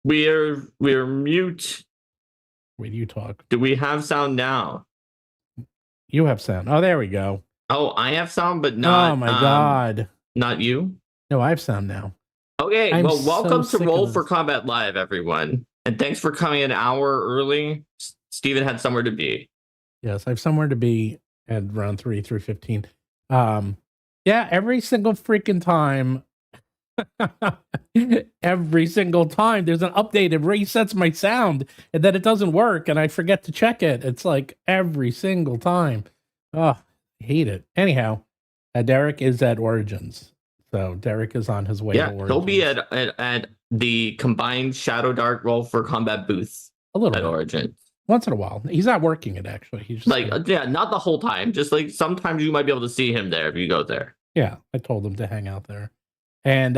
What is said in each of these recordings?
We're mute. Wait, you talk. Do we have sound now? You have sound. Oh, there we go. Oh, I have sound, but not. Oh my God. Not you. No, I have sound now. Okay, I'm well, welcome so to sick Roll of for this. Combat Live, everyone, and thanks for coming an hour early. Steven had somewhere to be. Yes, I have somewhere to be at around 3:15. Yeah, every single freaking time. Every single time there's an update, it resets my sound, and then it doesn't work, and I forget to check it. It's like every single time. Oh, I hate it. Anyhow, Derek is at Origins, so Derek is on his way to Origins. He'll be at the combined Shadowdark Roll for Combat booth a little at bit. Origins. Once in a while. He's not working it, actually. He's just like, not the whole time. Just like sometimes you might be able to see him there if you go there. Yeah, I told him to hang out there. And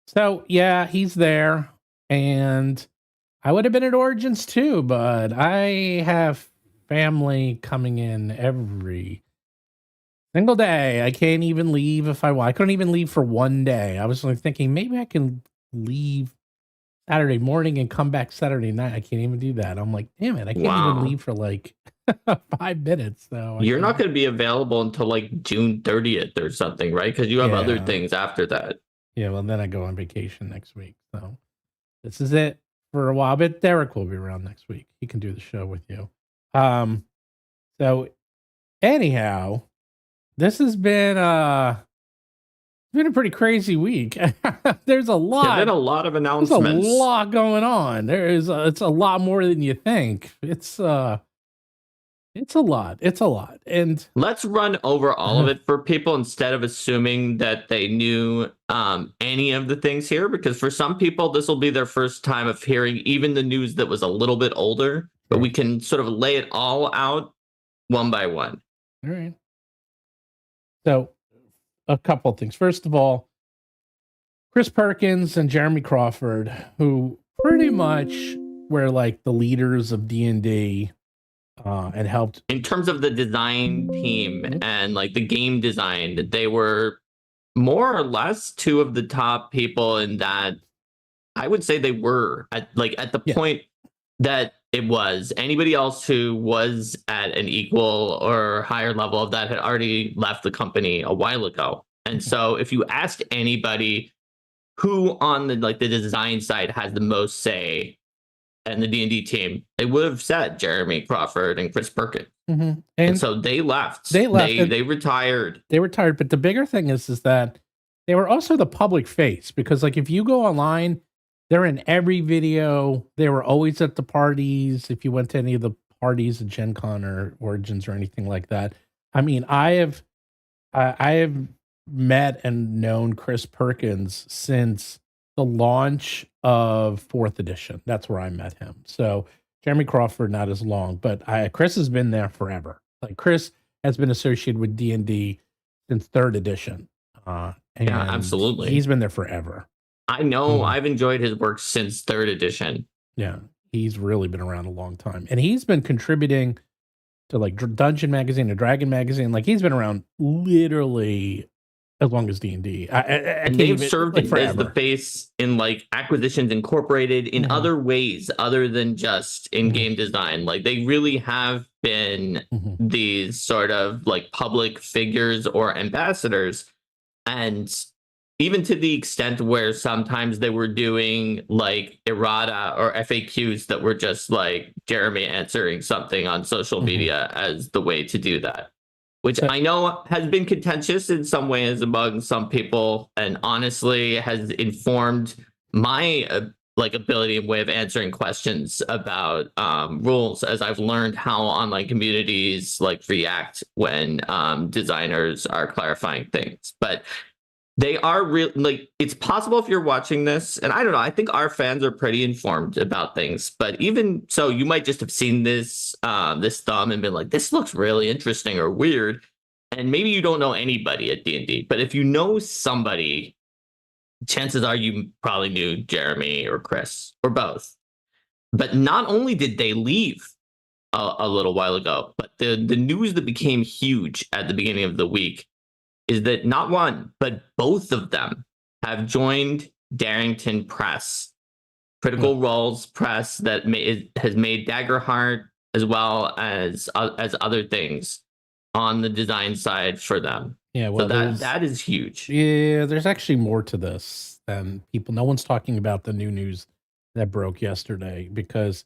so, yeah, he's there. And I would have been at Origins too, but I have family coming in every single day. I can't even leave if I want. I couldn't even leave for one day. I was like thinking maybe I can leave Saturday morning and come back Saturday night. I can't even do that. I'm like, damn it, I can't even leave for like 5 minutes. So you're not going to be available until like June 30th or something, right? Because you have other things after that. Yeah, well, then I go on vacation next week. So this is it for a while. But Derek will be around next week. He can do the show with you. So anyhow, this has been a pretty crazy week. There's a lot. There's been a lot of announcements. There's a lot going on. It's a lot more than you think. It's a lot. It's a lot. And let's run over all of it for people instead of assuming that they knew any of the things here, because for some people this will be their first time of hearing even the news that was a little bit older, but we can sort of lay it all out one by one. All right. So a couple of things. First of all, Chris Perkins and Jeremy Crawford, who pretty much were like the leaders of D&D, and helped in terms of the design team and like the game design. They were more or less two of the top people in that. I would say they were at the point that it was. Anybody else who was at an equal or higher level of that had already left the company a while ago. And so if you asked anybody who on the design side has the most say and the D&D team, they would have said Jeremy Crawford and Chris Perkins. Mm-hmm. And so they left. They retired. They retired. But the bigger thing is that they were also the public face, because like if you go online, they're in every video. They were always at the parties. If you went to any of the parties at Gen Con or Origins or anything like that. I mean, I have met and known Chris Perkins since the launch of 4th edition. That's where I met him. So Jeremy Crawford, not as long, but Chris has been there forever. Like Chris has been associated with D&D since 3rd edition. Yeah, absolutely. He's been there forever. I know. I've enjoyed his work since 3rd edition. Yeah, he's really been around a long time. And he's been contributing to like Dungeon Magazine and Dragon Magazine. Like he's been around literally as long as D&D. And they've served as the face in like Acquisitions Incorporated in other ways other than just in game design. Like they really have been these sort of like public figures or ambassadors. And even to the extent where sometimes they were doing like errata or FAQs that were just like Jeremy answering something on social media as the way to do that. Which I know has been contentious in some ways among some people, and honestly has informed my ability and way of answering questions about rules, as I've learned how online communities react when designers are clarifying things. But they are real. It's possible if you're watching this, and I don't know, I think our fans are pretty informed about things. But even so, you might just have seen this thumb and been like, "This looks really interesting or weird," and maybe you don't know anybody at D&D. But if you know somebody, chances are you probably knew Jeremy or Chris or both. But not only did they leave a little while ago, but the news that became huge at the beginning of the week is that not one, but both of them have joined Darrington Press Critical Role's press that has made Daggerheart as well as other things on the design side for them. Yeah, well, so that is huge. Yeah, there's actually more to this than people. No one's talking about the new news that broke yesterday because.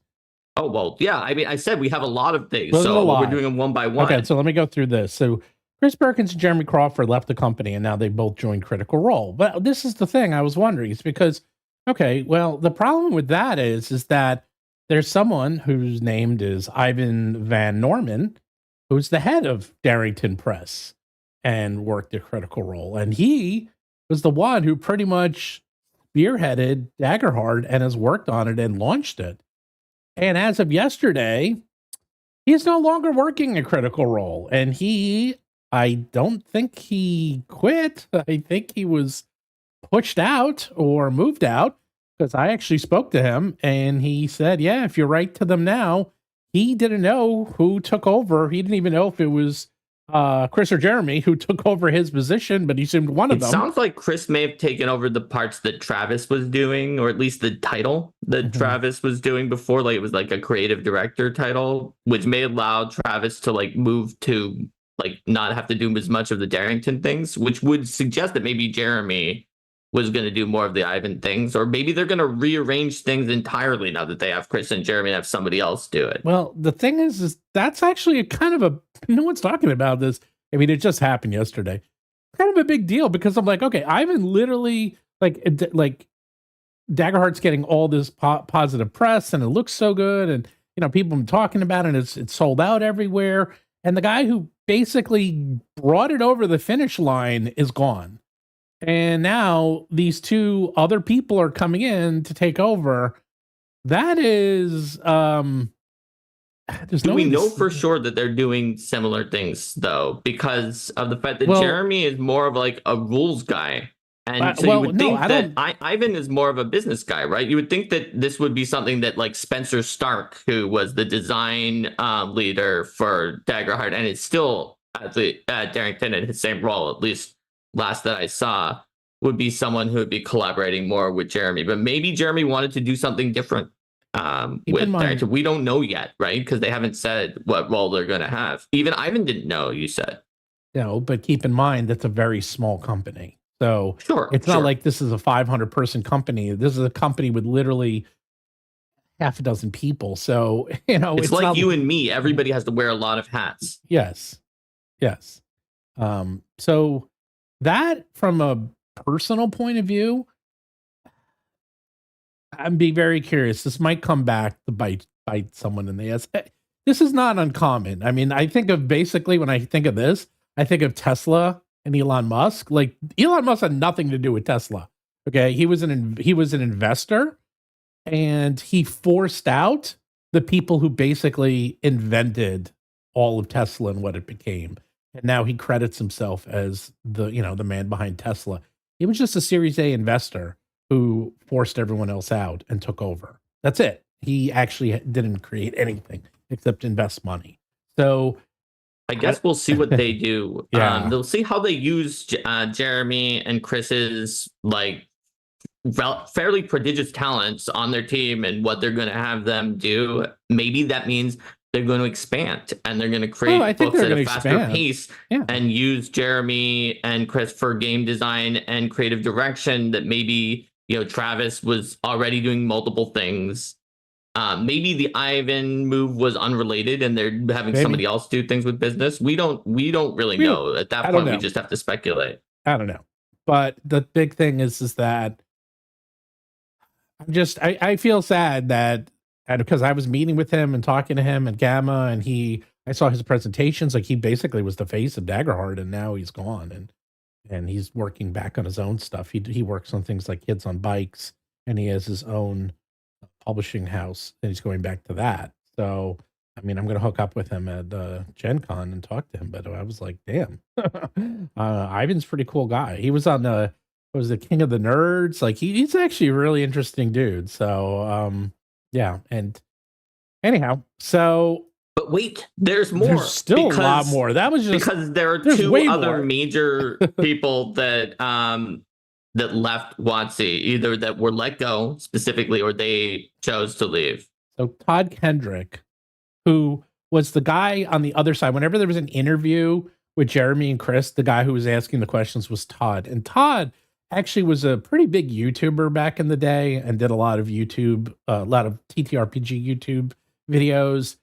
Oh, well, yeah. I mean, I said we have a lot of things, so we're doing them one by one. Okay, so let me go through this. So Chris Perkins and Jeremy Crawford left the company, and now they both joined Critical Role. But this is the thing I was wondering. It's because, okay, well, the problem with that is that there's someone whose name is Ivan Van Norman, who's the head of Darrington Press and worked at Critical Role. And he was the one who pretty much spearheaded Daggerheart and has worked on it and launched it. And as of yesterday, he's no longer working at Critical Role. And I don't think he quit. I think he was pushed out or moved out, because I actually spoke to him and he said, yeah, if you write to them now, he didn't know who took over. He didn't even know if it was Chris or Jeremy who took over his position, but he assumed one of them. It sounds like Chris may have taken over the parts that Travis was doing, or at least the title that Travis was doing before. Like, it was like a creative director title, which may allow Travis to like move to like not have to do as much of the Darrington things, which would suggest that maybe Jeremy was going to do more of the Ivan things, or maybe they're going to rearrange things entirely now that they have Chris and Jeremy and have somebody else do it. Well, the thing is that's actually a kind of no one's talking about this. I mean, it just happened yesterday. Kind of a big deal, because I'm like, okay, Ivan literally like Daggerheart's getting all this positive press and it looks so good. And, you know, people have been talking about it. It's sold out everywhere. And the guy who basically brought it over the finish line is gone. And now these two other people are coming in to take over. That is, do we know for sure that they're doing similar things, though, because of the fact that Jeremy is more of like a rules guy. And so you would think that Ivan is more of a business guy, right? You would think that this would be something that like Spencer Stark, who was the design leader for Daggerheart, and it's still at Darrington in his same role, at least last that I saw, would be someone who would be collaborating more with Jeremy. But maybe Jeremy wanted to do something different with Darrington. We don't know yet, right? Because they haven't said what role they're going to have. Even Ivan didn't know, you said. No, but keep in mind that's a very small company. So it's not like this is a 500-person company. This is a company with literally half a dozen people. So, you know, it's like you and me. Everybody has to wear a lot of hats. Yes. So that, from a personal point of view, I'd be very curious. This might come back to bite someone in the ass. This is not uncommon. I mean, I think of basically, when I think of this, I think of Tesla and Elon Musk. Like, Elon Musk had nothing to do with Tesla. Okay, he was an investor, and he forced out the people who basically invented all of Tesla and what it became. And now he credits himself as the man behind Tesla. He was just a Series A investor who forced everyone else out and took over. That's it. He actually didn't create anything except invest money. So I guess we'll see what they do. They'll see how they use Jeremy and Chris's like fairly prodigious talents on their team and what they're going to have them do. Maybe that means they're going to expand and they're going to create books at a faster pace and use Jeremy and Chris for game design and creative direction that maybe, Travis was already doing multiple things. Maybe the Ivan move was unrelated and they're having somebody else do things with business. We don't really know. At that point, we just have to speculate. I don't know. But the big thing is that I feel sad that, and because I was meeting with him and talking to him at Gamma, and I saw his presentations, like he basically was the face of Daggerheart, and now he's gone and he's working back on his own stuff. He works on things like Kids on Bikes, and he has his own publishing house, and he's going back to that. So, I mean, I'm going to hook up with him at Gen Con and talk to him, but I was like, damn, Ivan's a pretty cool guy. He was on the King of the Nerds. Like he's actually a really interesting dude. So, yeah. And anyhow, so. But wait, there's more. There's still a lot more. That was just because there are two other major people that that left WoTC, either that were let go specifically or they chose to leave? So Todd Kendrick, who was the guy on the other side, whenever there was an interview with Jeremy and Chris, the guy who was asking the questions was Todd. And Todd actually was a pretty big YouTuber back in the day and did a lot of YouTube, a lot of TTRPG YouTube videos.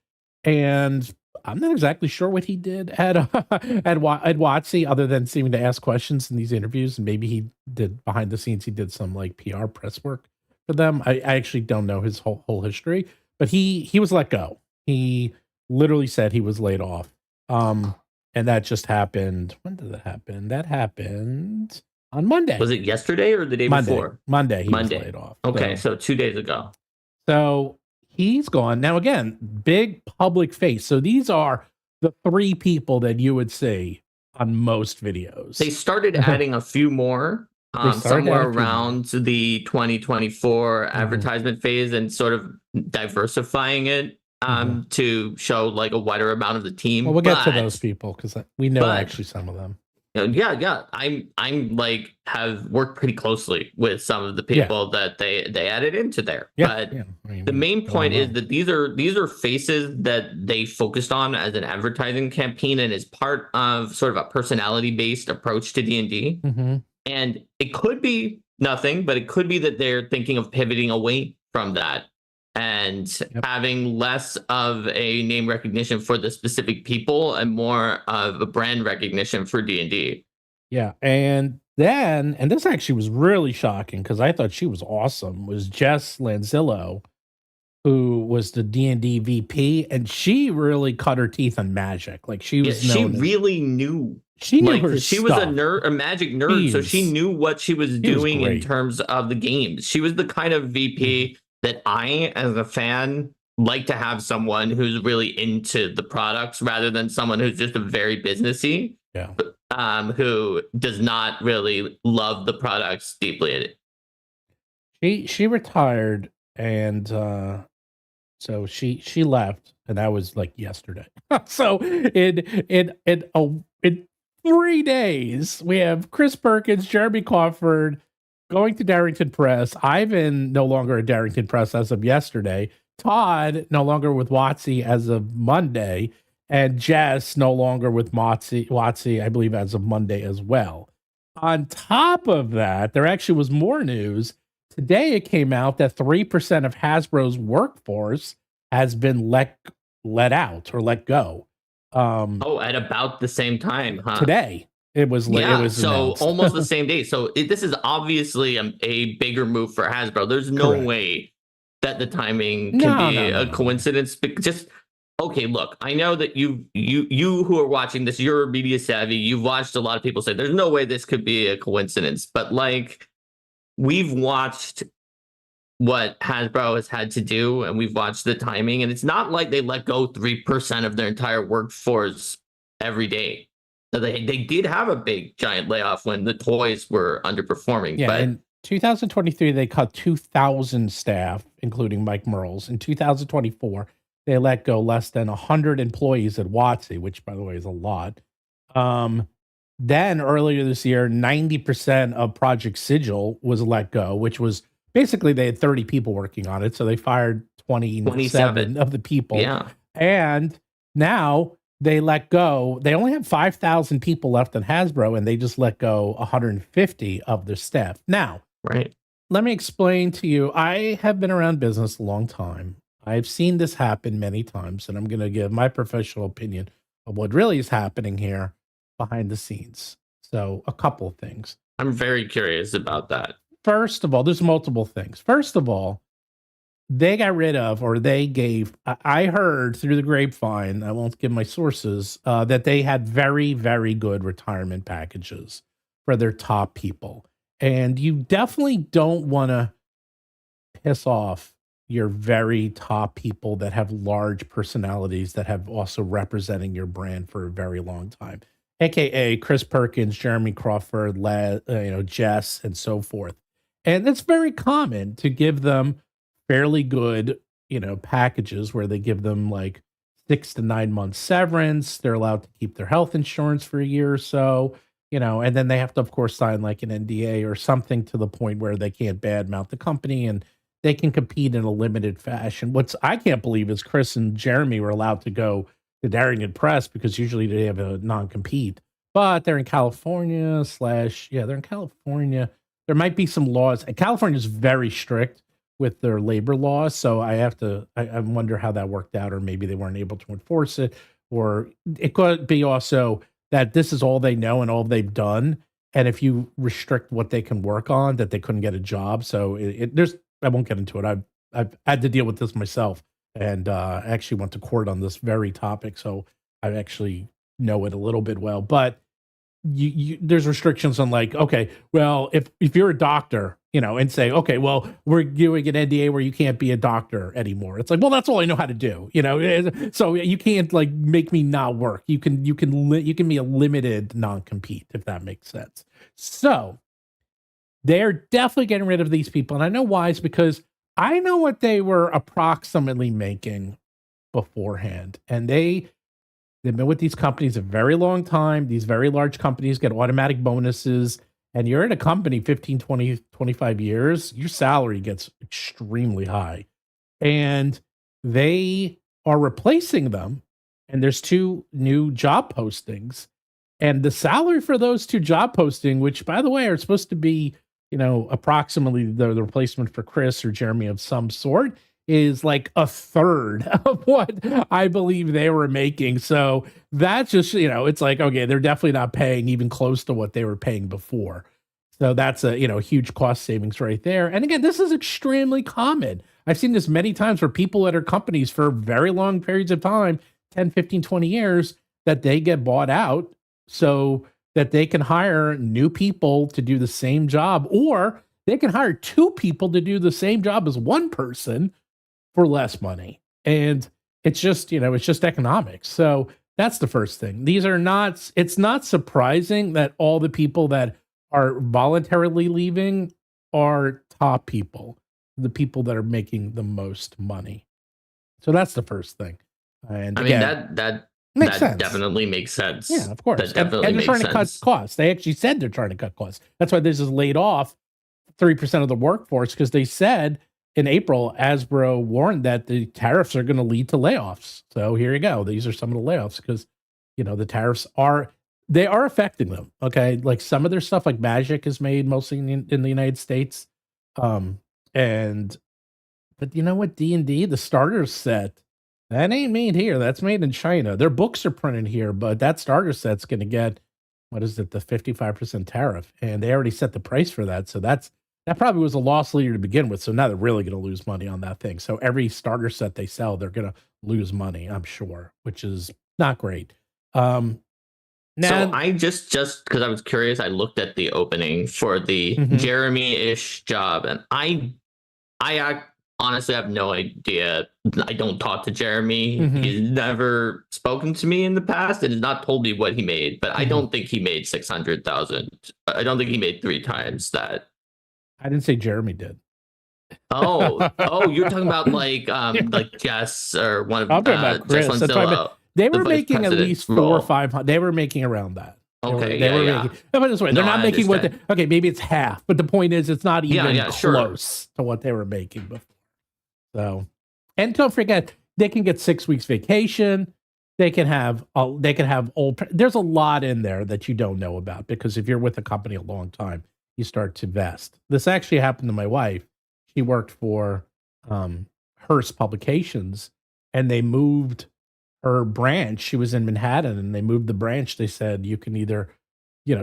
And I'm not exactly sure what he did at WoTC other than seeming to ask questions in these interviews. And maybe he did behind the scenes, he did some like PR press work for them. I actually don't know his whole history, but he was let go. He literally said he was laid off. And that just happened. When did that happen? That happened on Monday. Was it yesterday or the day before? Monday. He was laid off. Okay, so 2 days ago. So he's gone. Now, again, big public face. So these are the 3 people that you would see on most videos. They started adding a few more somewhere around the 2024 advertisement phase and sort of diversifying it to show like a wider amount of the team. Well, we'll get to those people because we know actually some of them. Yeah. I'm like have worked pretty closely with some of the people that they added into there. But the main point is that these are faces that they focused on as an advertising campaign and as part of sort of a personality based approach to D&D. And it could be nothing, but it could be that they're thinking of pivoting away from that and having less of a name recognition for the specific people and more of a brand recognition for D&D. Yeah. And then, and this actually was really shocking because I thought she was awesome, was Jess Lanzillo, who was the D&D VP, and she really cut her teeth on magic. Like she was she really knew. She knew her she stuff. Was a nerd, a magic nerd, so she knew what she was doing in terms of the games. She was the kind of VP that I, as a fan, like to have someone who's really into the products rather than someone who's just a very businessy, who does not really love the products deeply. She retired, and so she left, and that was like yesterday. So in 3 days, we have Chris Perkins, Jeremy Crawford going to Darrington Press. Ivan no longer at Darrington Press as of yesterday. Todd no longer with WoTC as of Monday. And Jess no longer with WoTC, I believe, as of Monday as well. On top of that, there actually was more news. Today it came out that 3% of Hasbro's workforce has been let out or let go. At about the same time, huh? Today. It was so almost the same day. So this is obviously a bigger move for Hasbro. There's no way that the timing can be a coincidence. Just okay. Look, I know that you who are watching this, you're media savvy. You've watched a lot of people say there's no way this could be a coincidence. But like we've watched what Hasbro has had to do, and we've watched the timing, and it's not like they let go 3% of their entire workforce every day. So they did have a big giant layoff when the toys were underperforming. Yeah, but in 2023, they cut 2,000 staff, including Mike Merles. In 2024, they let go less than 100 employees at WoTC, which, by the way, is a lot. Then earlier this year, 90% of Project Sigil was let go, which was basically they had 30 people working on it. So they fired 27 of the people. Yeah. And now they let go. They only have 5,000 people left in Hasbro, and they just let go 150 of their staff. Now, let me explain to you. I have been around business a long time. I've seen this happen many times, and I'm going to give my professional opinion of what really is happening here behind the scenes. So a couple of things. I'm very curious about that. First of all, there's multiple things. First of all, they got rid of, or they gave, I heard through the grapevine, I won't give my sources, that they had very, very good retirement packages for their top people. And you definitely don't want to piss off your very top people that have large personalities that have also representing your brand for a very long time. AKA Chris Perkins, Jeremy Crawford, Jess, and so forth. And it's very common to give them fairly good, packages where they give them like 6 to 9 months severance. They're allowed to keep their health insurance for a year or so. and then they have to, of course, sign like an NDA or something to the point where they can't badmouth the company and they can compete in a limited fashion. What's I can't believe is Chris and Jeremy were allowed to go to Darrington Press because usually they have a non-compete, but they're in California they're in California. There might be some laws. And California is very strict with their labor laws. So I wonder how that worked out, or maybe they weren't able to enforce it, or it could be also that this is all they know and all they've done. And if you restrict what they can work on, that they couldn't get a job. So I won't get into it. I've had to deal with this myself, and I actually went to court on this very topic. So I actually know it a little bit well, but there's restrictions on like, okay, well, if you're a doctor, and say, okay, well, we're doing an NDA where you can't be a doctor anymore. It's like, well, that's all I know how to do, so you can't like make me not work. You can be a limited non-compete, if that makes sense. So they're definitely getting rid of these people. And I know why. Is because I know what they were approximately making beforehand. And they've been with these companies a very long time. These very large companies get automatic bonuses. And you're in a company 15, 20, 25 years, your salary gets extremely high. And they are replacing them. And there's 2 new job postings. And the salary for those 2 job postings, which, by the way, are supposed to be, approximately the replacement for Chris or Jeremy of some sort, is like a third of what I believe they were making. So that's just, it's like, okay, they're definitely not paying even close to what they were paying before. So that's a, huge cost savings right there. And again, this is extremely common. I've seen this many times where people at our companies for very long periods of time, 10, 15, 20 years, that they get bought out so that they can hire new people to do the same job, or they can hire 2 people to do the same job as one person for less money. And it's just, it's just economics. So that's the first thing. It's not surprising that all the people that are voluntarily leaving are top people, the people that are making the most money. So that's the first thing. And I mean, that makes sense. Definitely makes sense. Yeah, of course. That definitely and they're makes trying sense. to cut costs. They actually said they're trying to cut costs. That's why this is laid off 3% of the workforce, because they said in April, Hasbro warned that the tariffs are going to lead to layoffs. So here you go. These are some of the layoffs because, the tariffs are affecting them. Okay. Like some of their stuff, like Magic, is made mostly in the United States. But you know what? D&D, the starter set, that ain't made here. That's made in China. Their books are printed here, but that starter set's going to get, what is it, the 55% tariff. And they already set the price for that. So that probably was a loss leader to begin with. So now they're really going to lose money on that thing. So every starter set they sell, they're going to lose money, I'm sure, which is not great. Now, so I just because I was curious, I looked at the opening for the Jeremy-ish job, and I honestly have no idea. I don't talk to Jeremy. He's never spoken to me in the past and has not told me what he made, but I don't think he made 600,000. I don't think he made 3 times that. I didn't say Jeremy did. Oh, you're talking about like Jess or one of I'm talking about Chris. They were making at least 400 or 500. They were making around that. They were making. But this way, they're not making what. Okay, maybe it's half, but the point is, it's not even close to what they were making before. So, and don't forget, they can get 6 weeks vacation. They can have there's a lot in there that you don't know about, because if you're with a company a long time, you start to vest. This actually happened to my wife. She worked for Hearst Publications, and they moved her branch. She was in Manhattan, and they moved the branch. They said, you can either,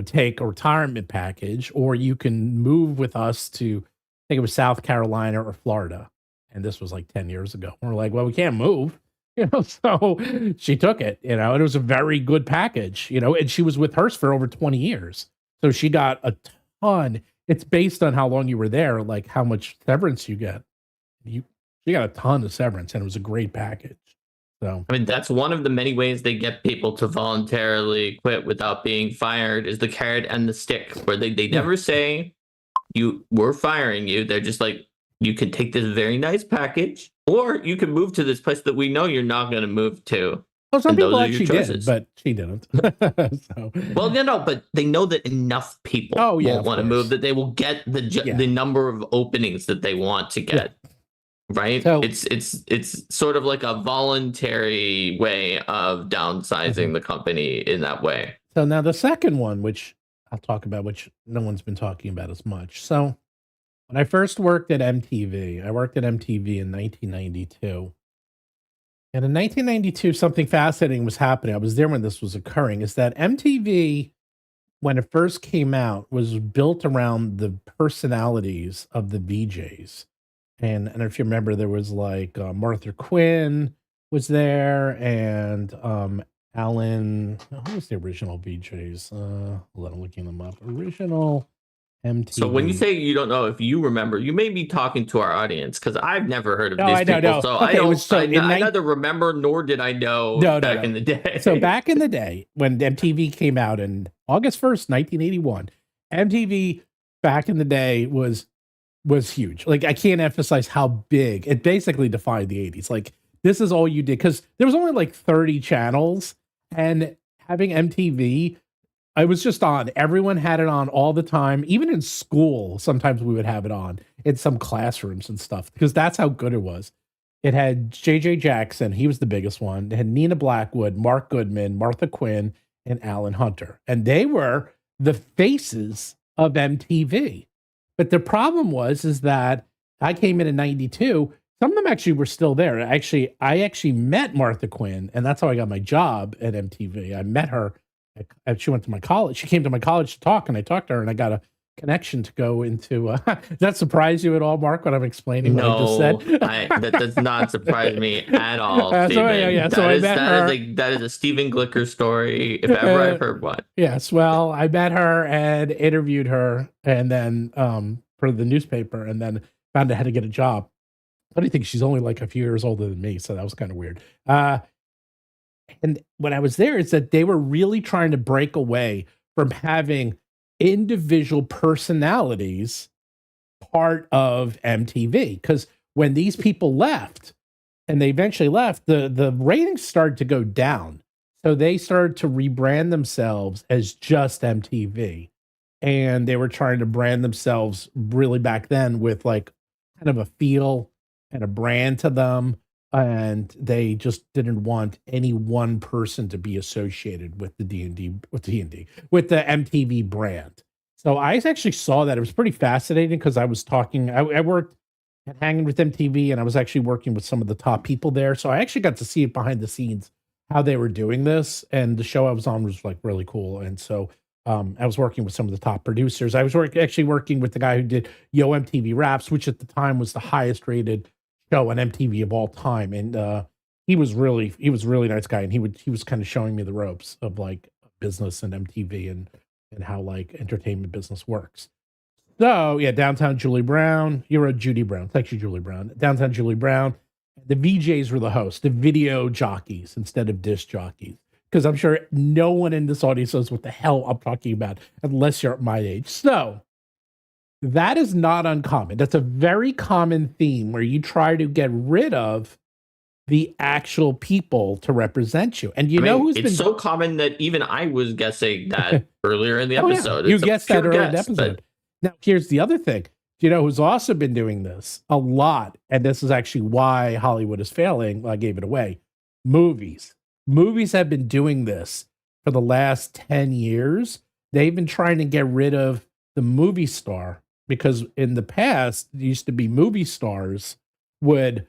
take a retirement package, or you can move with us to, I think it was South Carolina or Florida. And this was like 10 years ago. We're like, well, we can't move, so she took it, and it was a very good package, and she was with Hearst for over 20 years. So she got a ton. It's based on how long you were there, like how much severance you get. She got a ton of severance, and it was a great package. So, I mean, that's one of the many ways they get people to voluntarily quit without being fired, is the carrot and the stick, where they never say, we're firing you. They're just like, you can take this very nice package, or you can move to this place that we know you're not going to move to. Well, some and people those are actually your choices. did, but she didn't. So. Well, no, but they know that enough people won't want to move that they will get the number of openings that they want to get. Yeah. Right? So, it's sort of like a voluntary way of downsizing the company in that way. So now the second one, which I'll talk about, which no one's been talking about as much. So when I first worked at MTV, I worked at MTV in 1992. And in 1992, something fascinating was happening. I was there when this was occurring, is that MTV, when it first came out, was built around the personalities of the VJs. And if you remember, there was like Martha Quinn was there, and Alan, who was the original VJs? Let me looking them up. Original MTV. So when you say you don't know if you remember, you may be talking to our audience, because I've never heard of these people. No. So okay, I neither remember nor did I know back in the day. So back in the day, when MTV came out in August 1st, 1981, MTV back in the day was huge. Like, I can't emphasize how big it basically defined the 80s. Like, this is all you did, because there was only like 30 channels, and having MTV, I was just on. Everyone had it on all the time. Even in school, sometimes we would have it on in some classrooms and stuff, because that's how good it was. It had JJ Jackson. He was the biggest one. It had Nina Blackwood, Mark Goodman, Martha Quinn, and Alan Hunter. And they were the faces of MTV. But the problem is that I came in 92. Some of them actually were still there. I actually met Martha Quinn, and that's how I got my job at MTV. I met her. She went to my college. She came to my college to talk, and I talked to her, and I got a connection to go into. Does that surprise you at all, Mark, when I'm explaining what I just said? That does not surprise me at all. So I met her. That is a Stephen Glicker story, if ever I've heard one. Yes, well, I met her and interviewed her, and then for the newspaper, and then found out how to get a job. Funny thing, she's only like a few years older than me, so that was kind of weird. And when I was there, it's that they were really trying to break away from having individual personalities part of MTV. Because when these people left, and they eventually left, the ratings started to go down. So they started to rebrand themselves as just MTV. And they were trying to brand themselves really back then with like kind of a feel and a brand to them. And they just didn't want any one person to be associated with the with the MTV brand. So I actually saw that. It was pretty fascinating, because I was talking, I worked and hanging with MTV, and I was actually working with some of the top people there. So I actually got to see it behind the scenes, how they were doing this. And the show I was on was like really cool. And so I was working with some of the top producers. I was actually working with the guy who did Yo MTV Raps, which at the time was the highest rated show on MTV of all time. And he was really nice guy. And he was kind of showing me the ropes of like business and MTV and how like entertainment business works. So yeah, Downtown Julie Brown. You wrote Judy Brown. It's actually Julie Brown. Downtown Julie Brown. The VJs were the hosts, the video jockeys instead of disc jockeys. Because I'm sure no one in this audience knows what the hell I'm talking about, unless you're at my age. So that is not uncommon. That's a very common theme, where you try to get rid of the actual people to represent you. And it's so common that even I was guessing that earlier in the episode. Yeah. You guessed that earlier in the episode. Now, here's the other thing. You know who's also been doing this a lot, and this is actually why Hollywood is failing. I gave it away. Movies. Movies have been doing this for the last 10 years. They've been trying to get rid of the movie star, because in the past, it used to be movie stars would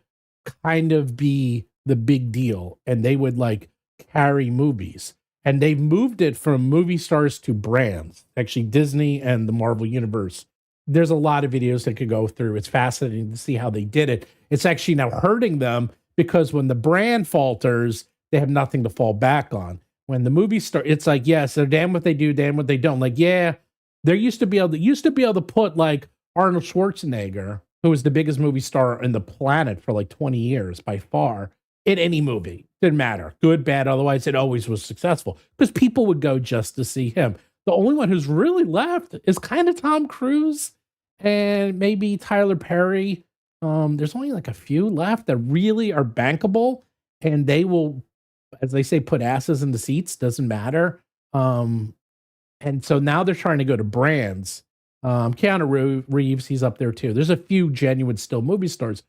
kind of be the big deal, and they would like carry movies. And they've moved it from movie stars to brands. Actually, Disney and the Marvel Universe. There's a lot of videos they could go through. It's fascinating to see how they did it. It's actually now hurting them, because when the brand falters, they have nothing to fall back on. When the movie star, it's like, yes, they're damn what they do, damn what they don't. Like, yeah, they used to be able to put like Arnold Schwarzenegger, who was the biggest movie star in the planet for like 20 years by far, in any movie. Didn't matter. Good, bad, otherwise it always was successful, because people would go just to see him. The only one who's really left is kind of Tom Cruise and maybe Tyler Perry. There's only like a few left that really are bankable, and they will as they say, put asses in the seats. Doesn't matter. And so now they're trying to go to brands. Keanu Reeves, he's up there too. There's a few genuine still movie stars.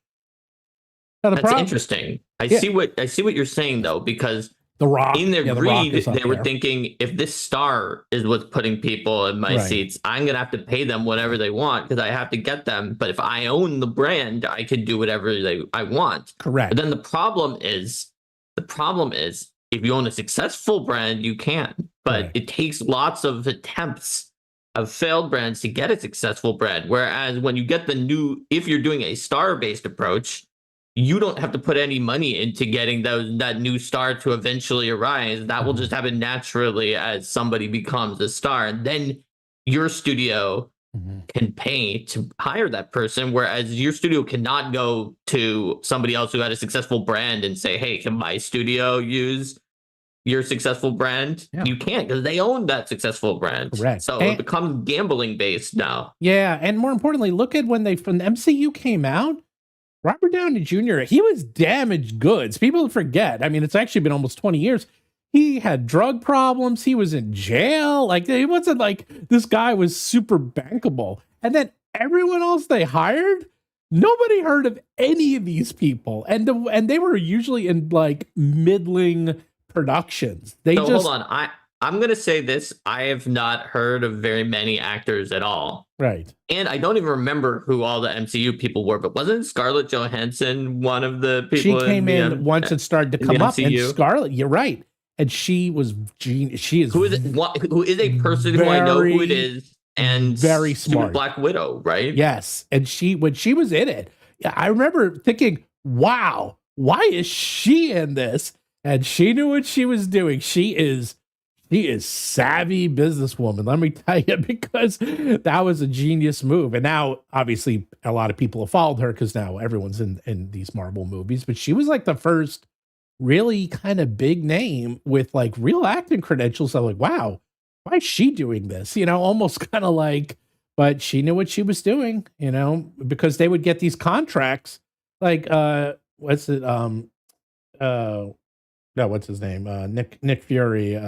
Now, That's interesting. I see what you're saying though, because The Rock, in their greed, they were thinking, if this star is what's putting people in my seats, I'm gonna have to pay them whatever they want because I have to get them. But if I own the brand, I can do whatever I want. Correct. But then the problem is, if you own a successful brand, you can. But it takes lots of attempts of failed brands to get a successful brand. Whereas when you get if you're doing a star-based approach, you don't have to put any money into getting that new star to eventually arise. That will just happen naturally as somebody becomes a star. And then your studio can pay to hire that person, whereas your studio cannot go to somebody else who had a successful brand and say, hey, can my studio use your successful brand? You can't, because they own that successful brand. Correct. So it becomes gambling based now. Yeah, and more importantly, look at when the MCU came out, Robert Downey Jr., he was damaged goods. People forget. I mean, it's actually been almost 20 years. He had drug problems. He was in jail. Like, it wasn't like this guy was super bankable. And then everyone else they hired, nobody heard of any of these people. And they were usually in like middling productions. Hold on. I'm going to say this. I have not heard of very many actors at all. Right. And I don't even remember who all the MCU people were, but wasn't Scarlett Johansson one of the people? She came in once it started to come up. And Scarlett, you're right. And she was genius. She is. Who is a person who I know who it is, and very smart. Black Widow, right? Yes. And when she was in it, I remember thinking, wow, why is she in this? And she knew what she was doing. She is savvy businesswoman, let me tell you, because that was a genius move. And now, obviously, a lot of people have followed her because now everyone's in these Marvel movies. But she was like the first really kind of big name with like real acting credentials. I'm like, wow, why is she doing this? Almost kind of like, but she knew what she was doing, because they would get these contracts like, what's it? No, what's his name? Nick Fury,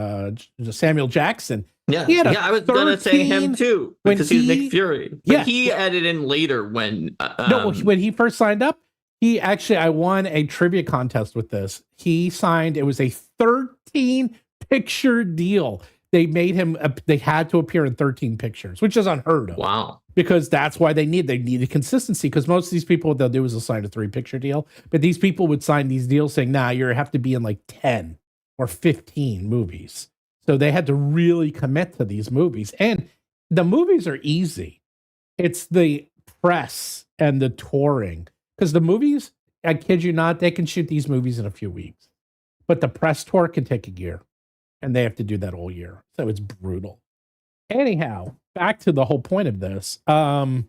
Samuel Jackson. Yeah, I was gonna say him too because he's Nick Fury. But he added in later when when he first signed up. I won a trivia contest with this. He signed. It was a 13 picture deal. They made him. They had to appear in 13 pictures, which is unheard of. Wow. Because that's why they needed consistency. Because most of these people, what they'll do is they'll sign a 3-picture deal. But these people would sign these deals saying, nah, you have to be in like 10 or 15 movies. So they had to really commit to these movies. And the movies are easy. It's the press and the touring. Because the movies, I kid you not, they can shoot these movies in a few weeks. But the press tour can take a year. And they have to do that all year. So it's brutal. Anyhow, back to the whole point of this. The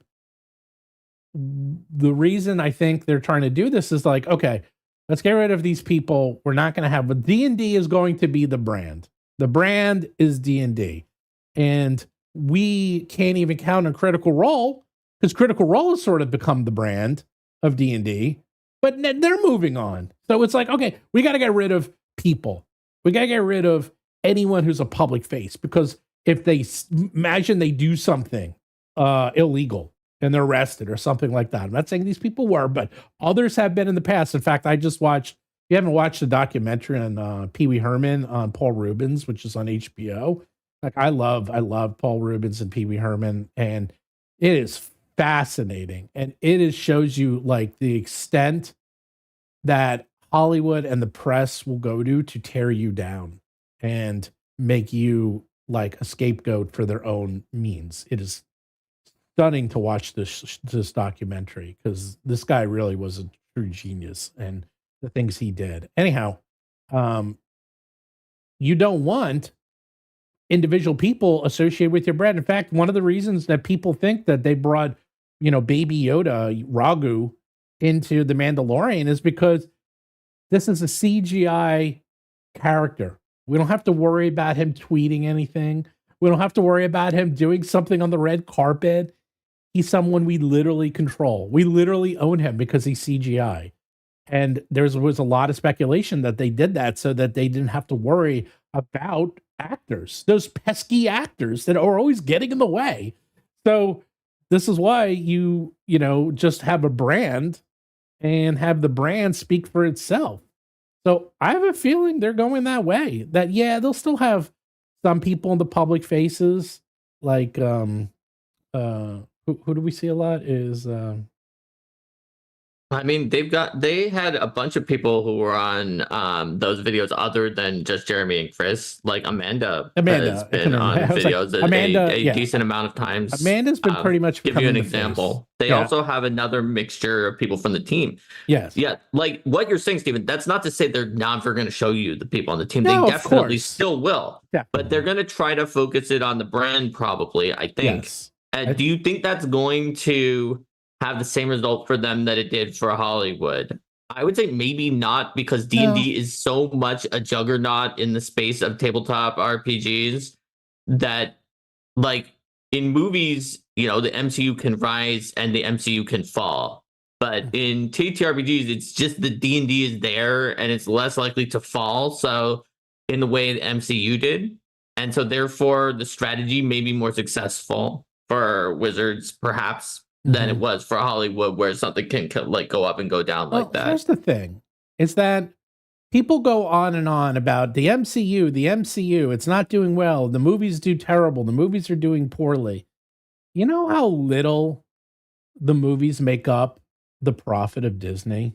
reason I think they're trying to do this is like, okay, let's get rid of these people. We're not going to have, but D&D is going to be the brand. The brand is D&D. And we can't even count on Critical Role because Critical Role has sort of become the brand of D&D, but they're moving on. So it's like, okay, we got to get rid of people. We got to get rid of anyone who's a public face, because if they imagine they do something illegal and they're arrested or something like that. I'm not saying these people were, but others have been in the past. In fact, I just watched, if you haven't watched the documentary on Pee Wee Herman on Paul Rubens, which is on HBO. Like I love Paul Rubens and Pee Wee Herman, and it is fascinating. And it shows you like the extent that Hollywood and the press will go to tear you down and make you like a scapegoat for their own means. It is stunning to watch this documentary because this guy really was a true genius and the things he did. Anyhow, you don't want individual people associated with your brand. In fact, one of the reasons that people think that they brought, Baby Yoda, Ragu, into The Mandalorian is because this is a CGI character. We don't have to worry about him tweeting anything. We don't have to worry about him doing something on the red carpet. He's someone we literally control. We literally own him because he's CGI. And there was a lot of speculation that they did that so that they didn't have to worry about actors, those pesky actors that are always getting in the way. So this is why you just have a brand and have the brand speak for itself. So I have a feeling they're going that way. That they'll still have some people in the public faces, like who do we see a lot is I mean, they had a bunch of people who were on those videos other than just Jeremy and Chris. Like Amanda has been on videos a decent amount of times. Amanda's been pretty much. Give you an example. They also have another mixture of people from the team. Yes. Yeah. Like what you're saying, Stephen, that's not to say they're never going to show you the people on the team. No, they definitely still will. Yeah. But they're going to try to focus it on the brand probably, I think. Yes. Do you think that's going to have the same result for them that it did for Hollywood? I would say maybe not, because D&D is so much a juggernaut in the space of tabletop RPGs that, like, in movies, the MCU can rise and the MCU can fall. But in TTRPGs, it's just the D&D is there and it's less likely to fall. So in the way the MCU did. And so therefore the strategy may be more successful for Wizards, perhaps, than it was for Hollywood, where something can like go up and go down like that. Here's the thing, is that people go on and on about the MCU, it's not doing well. The movies do terrible. The movies are doing poorly. You know how little the movies make up the profit of Disney?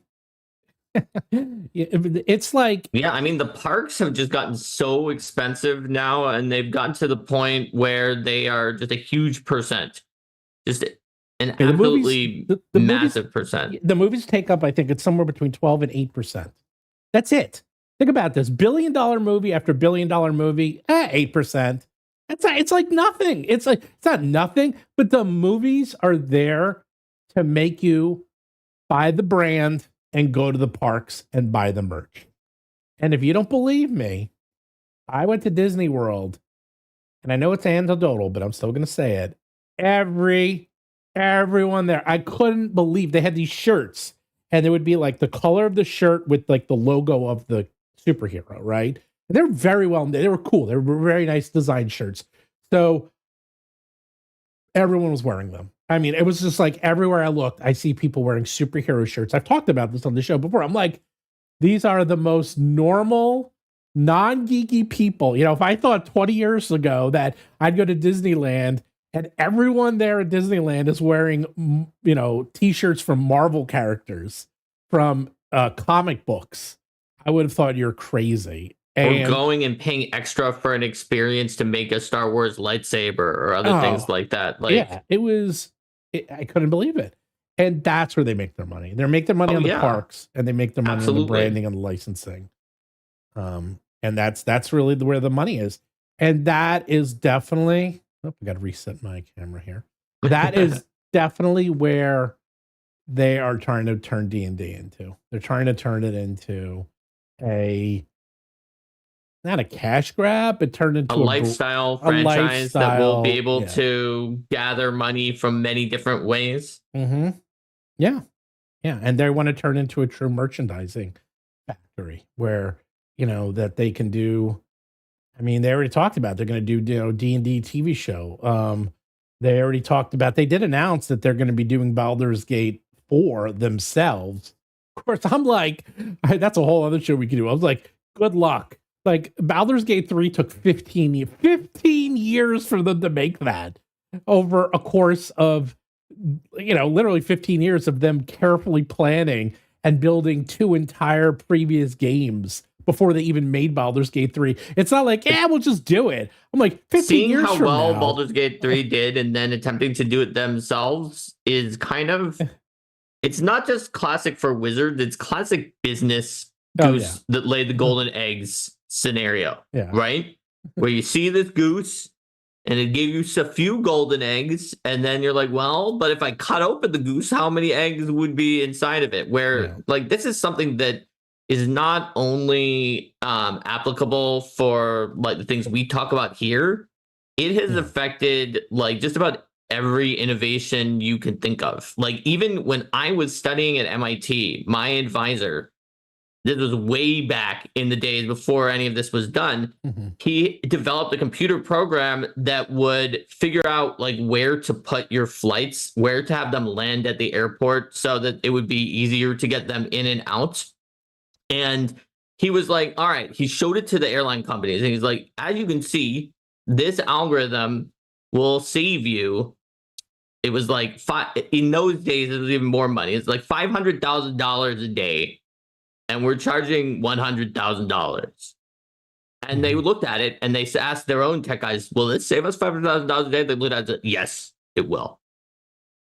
It's like, I mean, the parks have just gotten so expensive now, and they've gotten to the point where they are just a huge percent. Just an absolutely massive percent. The movies take up, I think it's somewhere between 12 and 8%. That's it. Think about this. $1 billion movie after $1 billion movie, 8%. It's like nothing. It's not nothing, but the movies are there to make you buy the brand and go to the parks and buy the merch. And if you don't believe me, I went to Disney World, and I know it's anecdotal, but I'm still going to say it. Everyone there, I couldn't believe they had these shirts, and there would be like the color of the shirt with like the logo of the superhero, right? And they're very well, they were cool. They were very nice design shirts. So everyone was wearing them. I mean, it was just like everywhere I looked, I see people wearing superhero shirts. I've talked about this on the show before. I'm like, these are the most normal, non-geeky people. If I thought 20 years ago that I'd go to Disneyland and everyone there at Disneyland is wearing, T-shirts from Marvel characters, from comic books, I would have thought you're crazy. Or going and paying extra for an experience to make a Star Wars lightsaber or other things like that. I couldn't believe it. And that's where they make their money. They make their money on the parks, and they make their money on the branding and the licensing. And that's really where the money is. And that is definitely... I got to reset my camera here. That is definitely where they are trying to turn D&D into. They're trying to turn it into not a cash grab, but turned into a lifestyle franchise that will be able to gather money from many different ways. Mm-hmm. Yeah. And they want to turn into a true merchandising factory where, that they can do. I mean, they already talked about they're going to do, D&D TV show. They already talked about, they did announce that they're going to be doing Baldur's Gate 4 themselves. Of course, I'm like, that's a whole other show we can do. I was like, good luck. Like, Baldur's Gate 3 took 15 years for them to make that, over a course of, literally 15 years of them carefully planning and building 2 entire previous games before they even made Baldur's Gate 3. It's not like, we'll just do it. I'm like, 15 years from now. Seeing how well Baldur's Gate 3 did and then attempting to do it themselves is kind of, it's not just classic for Wizards, it's classic business goose that laid the golden eggs scenario, right? Where you see this goose and it gave you a few golden eggs, and then you're like, well, but if I cut open the goose, how many eggs would be inside of it? Where like, this is something that is not only applicable for like the things we talk about here, it has affected like just about every innovation you can think of. Like, even when I was studying at MIT, my advisor, this was way back in the days before any of this was done, he developed a computer program that would figure out like where to put your flights, where to have them land at the airport so that it would be easier to get them in and out. And he was like, all right, he showed it to the airline companies and he's like, as you can see, this algorithm will save you. It was like in those days, it was even more money. It's like $500,000 a day. And we're charging $100,000. And they looked at it and they asked their own tech guys, will this save us $500,000 a day? They looked at it, yes, it will.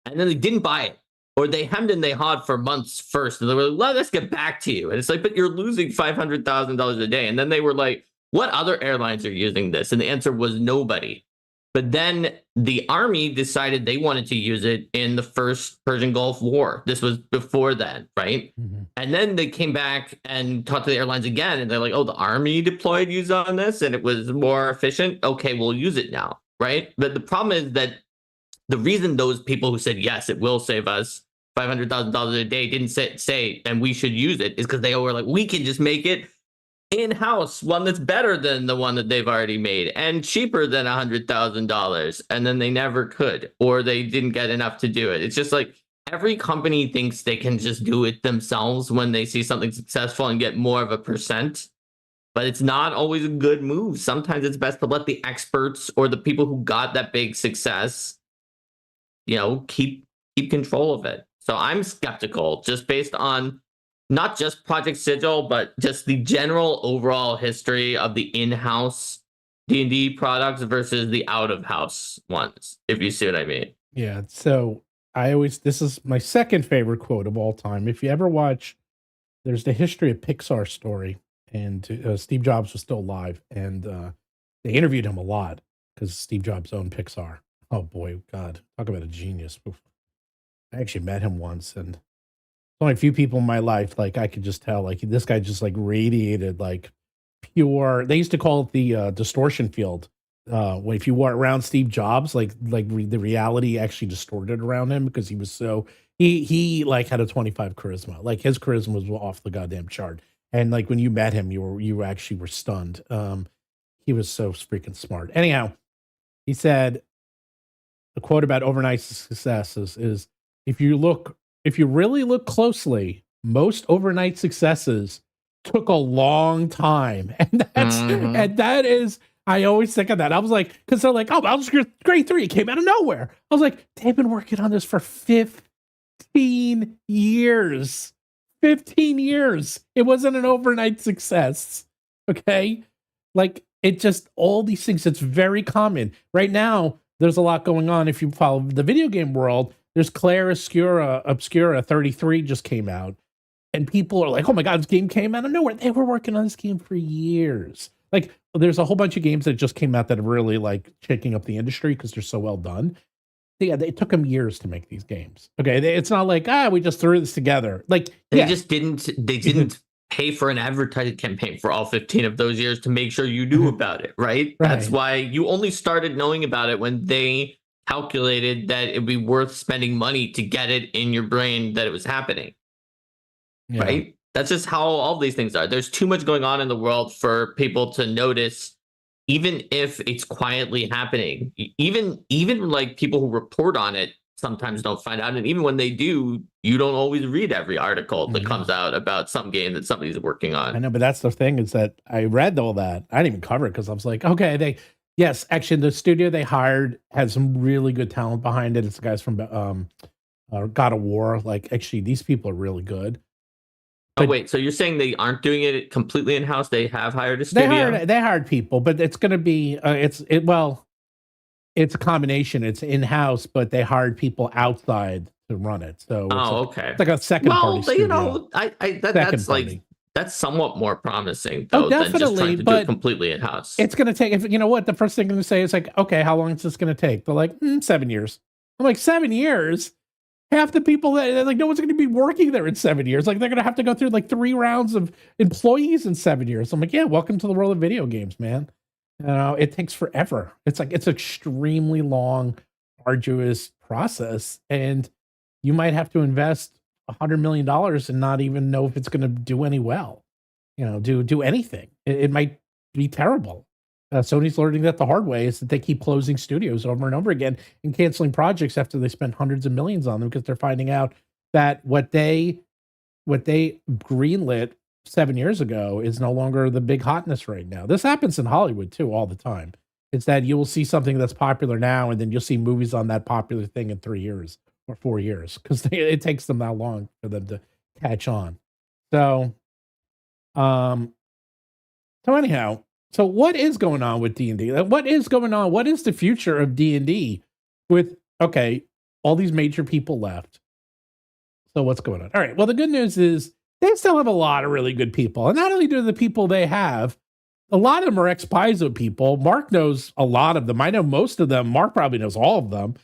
And then they didn't buy it. Or they hemmed and they hawed for months first. And they were like, well, let's get back to you. And it's like, but you're losing $500,000 a day. And then they were like, what other airlines are using this? And the answer was nobody. But then the Army decided they wanted to use it in the first Persian Gulf War. This was before then, right? And then they came back and talked to the airlines again. And they're like, oh, the Army deployed use on this and it was more efficient. Okay, we'll use it now, right? But the problem is that the reason those people who said, yes, it will save us $500,000 a day didn't say, and we should use it, is because they were like, we can just make it in-house, one that's better than the one that they've already made and cheaper than $100,000. And then they never could, or they didn't get enough to do it. It's just like every company thinks they can just do it themselves when they see something successful and get more of a percent. But it's not always a good move. Sometimes it's best to let the experts or the people who got that big success, keep control of it. So I'm skeptical just based on not just Project Sigil, but just the general overall history of the in-house D&D products versus the out-of-house ones, if you see what I mean. Yeah, so this is my second favorite quote of all time. If you ever watch, there's the History of Pixar story, and Steve Jobs was still alive, and they interviewed him a lot because Steve Jobs owned Pixar. Oh boy, God, talk about a genius. I actually met him once, and only a few people in my life, like I could just tell, like this guy just like radiated like pure. They used to call it the distortion field. When if you were around Steve Jobs, the reality actually distorted around him because he was so he like had a 25 charisma. Like his charisma was off the goddamn chart. And like when you met him, you actually were stunned. He was so freaking smart. Anyhow, he said the quote about overnight successes is if you really look closely, most overnight successes took a long time. And that is, I always think of that. I was like, because they're like, oh, Baldur's Grade 3 came out of nowhere. I was like, they've been working on this for 15 years. 15 years. It wasn't an overnight success. Okay. Like it just, all these things, it's very common. Right now, there's a lot going on. If you follow the video game world, there's Claire Obscura 33 just came out. And people are like, oh my God, this game came out of nowhere. They were working on this game for years. Like there's a whole bunch of games that just came out that are really like shaking up the industry because they're so well done. Yeah, it took them years to make these games. Okay, it's not like, we just threw this together. Like they didn't pay for an advertising campaign for all 15 of those years to make sure you knew about it, right? That's why you only started knowing about it when they calculated that it'd be worth spending money to get it in your brain that it was happening. Yeah. Right? That's just how all these things are. There's too much going on in the world for people to notice, even if it's quietly happening. Even like people who report on it sometimes don't find out. And even when they do, you don't always read every article that comes out about some game that somebody's working on. I know, but that's the thing is that I read all that. I didn't even cover it because I was like, okay, yes, actually, the studio they hired had some really good talent behind it. It's the guys from God of War. Like, actually, these people are really good. But, wait, so you're saying they aren't doing it completely in-house? They have hired a studio? They hired people, but it's going to be, it's a combination. It's in-house, but they hired people outside to run it. So okay. It's like a second party studio. That's somewhat more promising, though, than just trying to do it completely in-house. It's going to take, you know what, the first thing I'm going to say is like, okay, how long is this going to take? They're like, 7 years. I'm like, 7 years? Half the people that, like, no one's going to be working there in 7 years. Like, they're going to have to go through like 3 rounds of employees in 7 years. I'm like, yeah, welcome to the world of video games, man. It takes forever. It's like, it's extremely long, arduous process, and you might have to invest $100 million and not even know if it's going to do do anything. It might be terrible. Sony's learning that the hard way is that they keep closing studios over and over again and canceling projects after they spend hundreds of millions on them because they're finding out that what they greenlit 7 years ago is no longer the big hotness right now. This happens in Hollywood too all the time. It's that you will see something that's popular now, and then you'll see movies on that popular thing in 3 years or 4 years because it takes them that long for them to catch on. So, anyhow, so what is going on with D&D? What is going on? What is the future of D&D with, all these major people left? So what's going on? All right. Well, the good news is they still have a lot of really good people. And not only do the people they have, a lot of them are ex-Paizo people. Mark knows a lot of them. I know most of them. Mark probably knows all of them.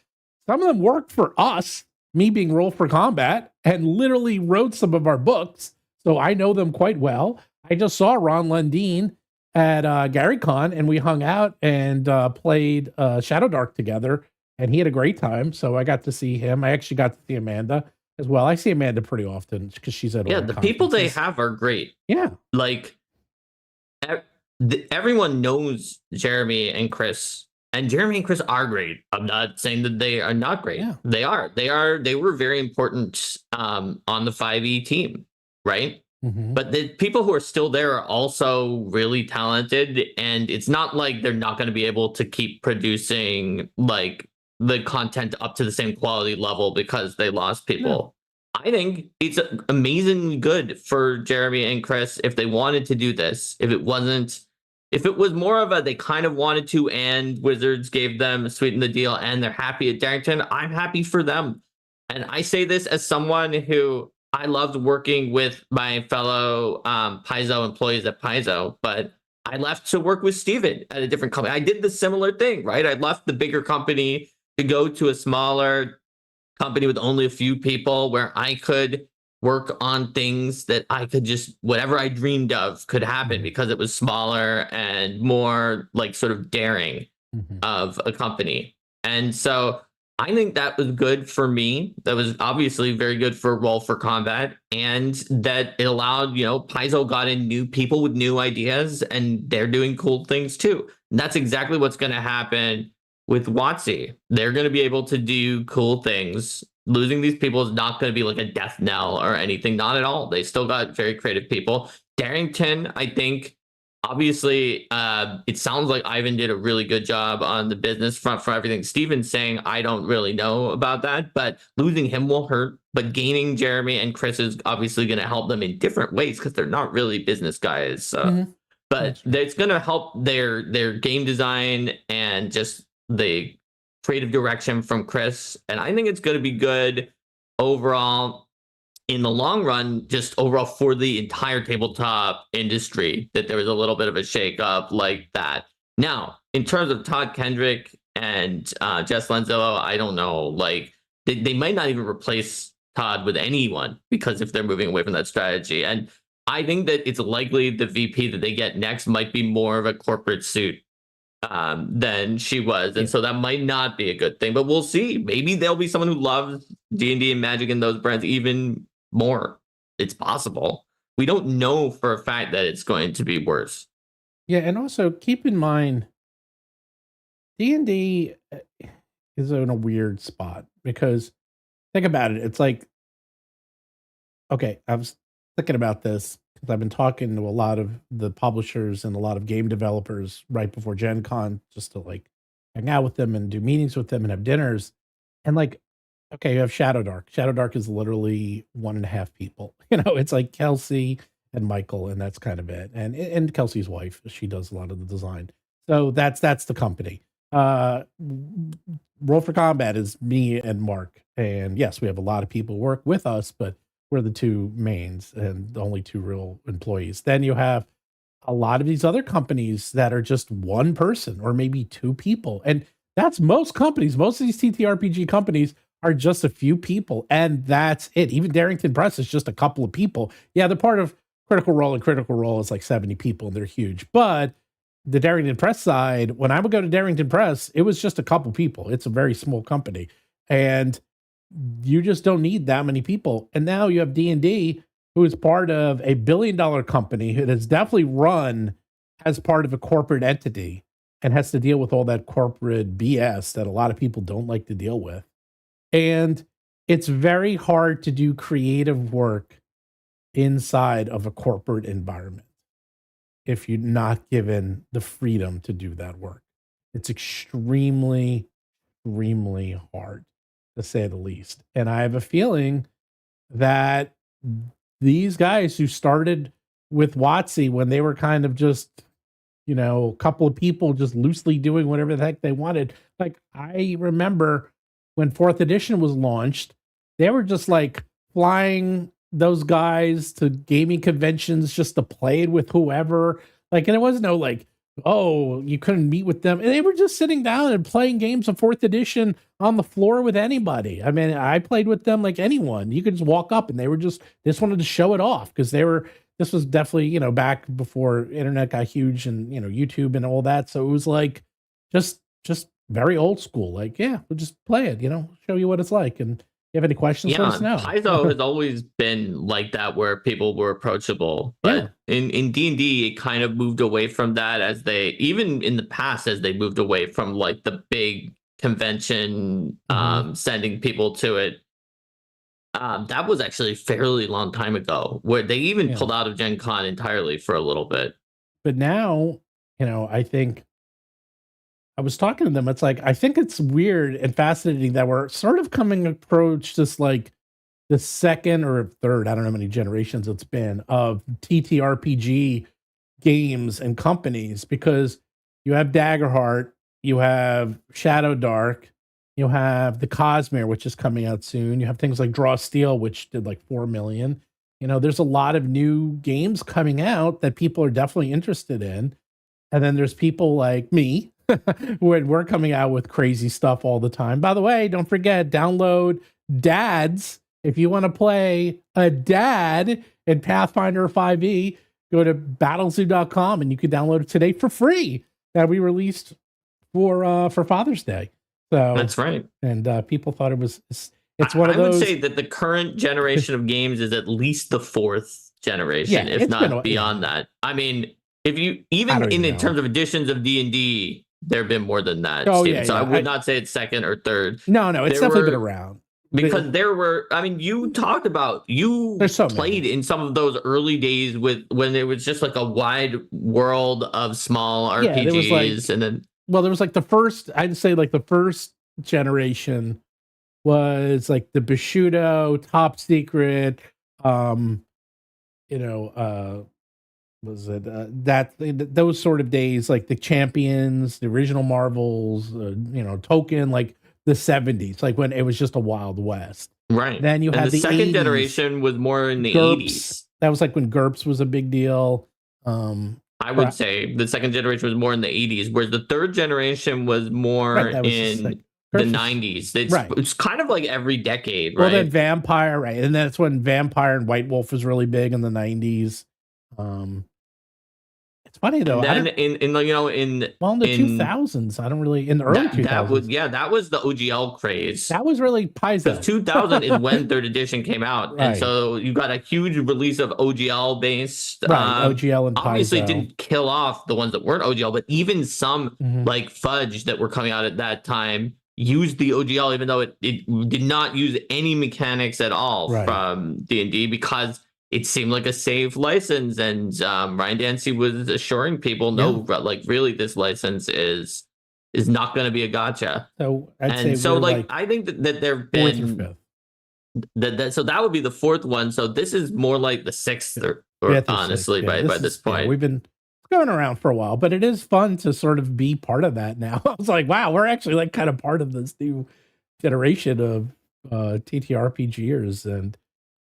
Some of them work for us, me being Roll for Combat, and literally wrote some of our books. So I know them quite well. I just saw Ron Lundeen at GaryCon, and we hung out and played Shadowdark together, and he had a great time. So I got to see him. I actually got to see Amanda as well. I see Amanda pretty often because she's at the people they have are great. Yeah, like everyone knows Jeremy and Chris, and Jeremy and Chris are great. I'm not saying that they are not great. Yeah. They are. They were very important on the 5e team, right? Mm-hmm. But the people who are still there are also really talented, and it's not like they're not going to be able to keep producing like the content up to the same quality level because they lost people. No. I think it's amazingly good for Jeremy and Chris if they wanted to do this. If it was more of a they kind of wanted to, and Wizards gave them sweeten the deal, and they're happy at Darrington, I'm happy for them. And I say this as someone who I loved working with my fellow Paizo employees at Paizo, but I left to work with Steven at a different company. I did the similar thing, right? I left the bigger company to go to a smaller company with only a few people where I could work on things that I could just, whatever I dreamed of could happen because it was smaller and more like sort of daring of a company. And so I think that was good for me. That was obviously very good for Roll for Combat, and that it allowed, Paizo got in new people with new ideas, and they're doing cool things too. And that's exactly what's going to happen with WoTC. They're going to be able to do cool things. Losing these people is not going to be like a death knell or anything. Not at all. They still got very creative people. Darrington, I think, obviously, it sounds like Ivan did a really good job on the business front for everything Steven's saying. I don't really know about that, but losing him will hurt. But gaining Jeremy and Chris is obviously going to help them in different ways because they're not really business guys. But it's going to help their game design and just the creative direction from Chris. And I think it's going to be good overall in the long run, just overall for the entire tabletop industry, that there was a little bit of a shakeup like that. Now, in terms of Todd Kendrick and Jess Lanzillo, I don't know. Like they might not even replace Todd with anyone because if they're moving away from that strategy. And I think that it's likely the VP that they get next might be more of a corporate suit than she was. And so that might not be a good thing, but we'll see. Maybe there'll be someone who loves D&D and Magic and those brands even more. It's possible. We don't know for a fact that it's going to be worse. Yeah, and also keep in mind, D&D is in a weird spot because think about it. It's like, okay, I was thinking about this because I've been talking to a lot of the publishers and a lot of game developers right before Gen Con just to like hang out with them and do meetings with them and have dinners. And like, okay, you have Shadowdark. Shadowdark is literally 1.5 people. It's like Kelsey and Michael, and that's kind of it. And Kelsey's wife, she does a lot of the design. So that's the company. Roll for Combat is me and Mark. And yes, we have a lot of people work with us, but we're the two mains and the only two real employees. Then you have a lot of these other companies that are just one person or maybe two people. And that's most companies. Most of these TTRPG companies are just a few people, and that's it. Even Darrington Press is just a couple of people. Yeah, they're part of Critical Role, and Critical Role is like 70 people, and they're huge. But the Darrington Press side, when I would go to Darrington Press, it was just a couple people. It's a very small company, and you just don't need that many people. And now you have D&D, who is part of a $1 billion company that is definitely run as part of a corporate entity and has to deal with all that corporate BS that a lot of people don't like to deal with. And it's very hard to do creative work inside of a corporate environment if you're not given the freedom to do that work. It's extremely, extremely hard, to say the least. And I have a feeling that these guys who started with WoTC when they were kind of just, you know, a couple of people just loosely doing whatever the heck they wanted. Like, I remember when 4th edition was launched, they were just like flying those guys to gaming conventions just to play it with whoever. Like, and it was no like, oh, you couldn't meet with them. And they were just sitting down and playing games of 4th edition on the floor with anybody. I mean, I played with them like anyone. You could just walk up and they just wanted to show it off because this was definitely, you know, back before internet got huge and, you know, YouTube and all that. So it was like just very old school. Like, yeah, we'll just play it, you know, show you what it's like. And if you have any questions, let us know. Paizo has always been like that, where people were approachable. But in D&D, it kind of moved away from that, as they, even in the past, as they moved away from like the big convention, sending people to it. That was actually a fairly long time ago, where they even pulled out of Gen Con entirely for a little bit. But now, you know, I think I was talking to them. It's like, I think it's weird and fascinating that we're sort of coming approach this like the second or third, I don't know how many generations it's been, of TTRPG games and companies, because you have Daggerheart, you have Shadowdark, you have the Cosmere, which is coming out soon. You have things like Draw Steel, which did like 4 million. You know, there's a lot of new games coming out that people are definitely interested in. And then there's people like me, when we're coming out with crazy stuff all the time. By the way, don't forget, download Dads. If you want to play a dad in Pathfinder 5e, go to battlezoo.com and you can download it today for free, that we released for Father's Day. So that's right. And people thought it's one of those. I would say that the current generation of games is at least the 4th generation, if not beyond that. I mean, if you even in terms of editions of D&D, there have been more than that. So I would not say it's second or third. No, it's definitely been around. Because there were, I mean, you talked about, played in some of those early days when it was just like a wide world of small RPGs. And then, well, there was like the first, I'd say like the first generation was like the Bushido, Top Secret, was it those sort of days, like the Champions, the original Marvels, Token, like the 70s, like when it was just a Wild West. Right. Then you had the second 80s. generation was more in the GURPS. 80s. That was like when GURPS was a big deal. I would say the second generation was more in the 80s, whereas the third generation was more in the 90s. It's kind of like every decade, right? Well, then Vampire, right? And that's when Vampire and White Wolf was really big in the 90s. It's funny though. And then in the 2000s, I don't really, in the early 2000s. That was the OGL craze. That was really Paizo. Because 2000 is when 3rd edition came out, and so you got a huge release of OGL based. OGL and Paizo. Obviously didn't kill off the ones that weren't OGL, but even some like Fudge that were coming out at that time used the OGL, even though it did not use any mechanics at all from D&D, because it seemed like a safe license, and Ryan Dancy was assuring people, like really, this license is not going to be a gotcha. So I think that there've been so that would be the 4th one. So this is more like the 6th, or honestly, by this point. We've been going around for a while, but it is fun to sort of be part of that now. I was like, wow, we're actually like kind of part of this new generation of TTRPGers.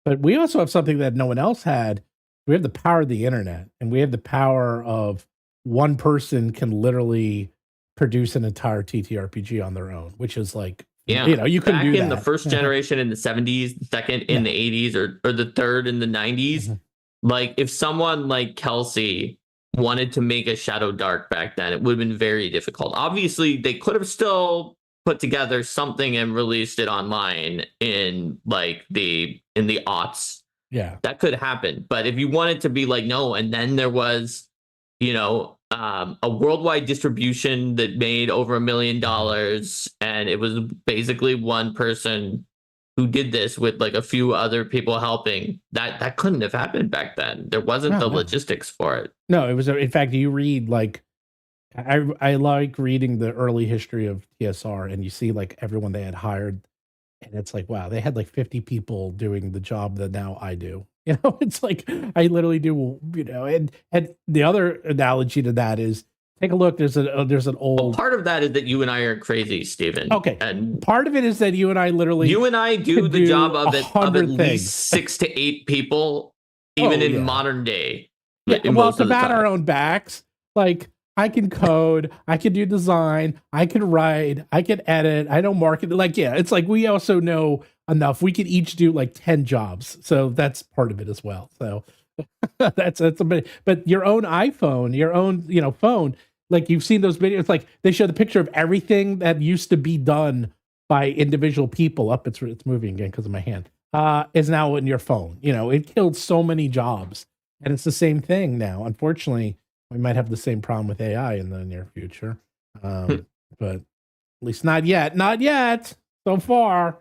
But we also have something that no one else had. We have the power of the internet, and we have the power of one person can literally produce an entire TTRPG on their own, which is like, you couldn't do that. In the first generation in the 70s, the second in the 80s, or the third in the 90s, like if someone like Kelsey wanted to make a Shadowdark back then, it would have been very difficult. Obviously, they could have still put together something and released it online in like the aughts. Yeah, that could happen. But if you wanted to be like, no, and then there was, a worldwide distribution that made over $1 million, and it was basically one person who did this with like a few other people helping. That couldn't have happened back then. There wasn't the logistics for it. No, it was. In fact, you read like, I like reading the early history of TSR, and you see like everyone they had hired, and it's like, wow, they had like 50 people doing the job that now I do. It's like I literally do. And the other analogy to that is, take a look. There's an old. Part of that is that you and I are crazy, Stephen. Okay, and part of it is that you and I do the job of at things. least 6 to 8 people, even in modern day. Yeah, well, it's about our own backs. Like, I can code, I can do design, I can write, I can edit, I know marketing. Like, yeah, it's like we also know enough. We could each do like 10 jobs. So that's part of it as well. So that's a bit, but your own iPhone, your own, phone, like you've seen those videos, like they show the picture of everything that used to be done by individual people. It's moving again because of my hand. Is now in your phone. It killed so many jobs. And it's the same thing now. Unfortunately, we might have the same problem with AI in the near future. But at least not yet. Not yet. So far.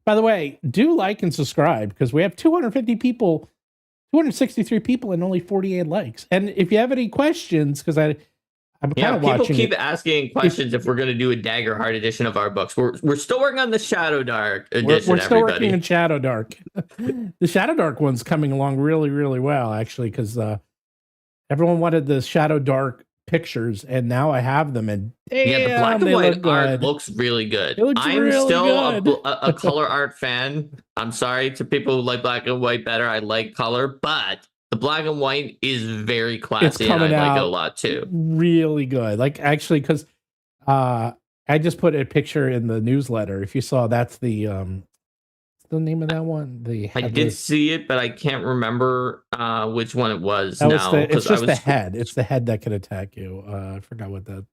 By the way, do like and subscribe, because we have 250 people, 263 people, and only 48 likes. And if you have any questions, because I'm kind of watching. People keep asking questions if we're going to do a Daggerheart edition of our books. We're still working on the Shadowdark edition. We're still working on Shadowdark. The Shadowdark one's coming along really, really well, actually, because everyone wanted the Shadowdark pictures, and now I have them. And damn, the black and white art looks really good. I'm really still good. a color art fan. I'm sorry to people who like black and white better. I like color, but the black and white is very classy, and I like it a lot too. Really good. Like, actually, because I just put a picture in the newsletter. If you saw, that's the name of that one. I did see it, but I can't remember which one it was. It's just the head. It's the head that can attack you. I forgot what that.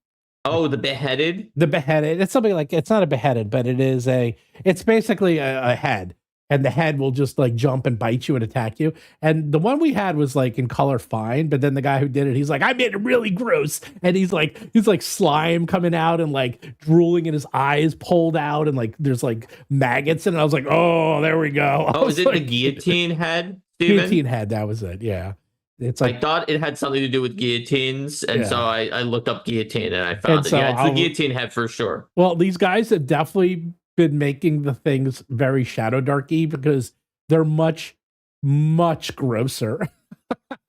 Oh, the beheaded. The beheaded. It's something like, it's not a beheaded, but it's basically a head. And the head will just like jump and bite you and attack you. And the one we had was like in color fine, but then the guy who did it, he's like, I made it really gross. And he's like slime coming out and like drooling, and his eyes pulled out, and like there's like maggots. And I was like, oh, there we go. Oh, is it like, the guillotine head, Steven? Guillotine head, that was it. Yeah. It's like, I thought it had something to do with guillotines, and so I looked up guillotine and I found it. So it's the guillotine head for sure. Well, these guys have definitely been making the things very Shadowdarky, because they're much, much grosser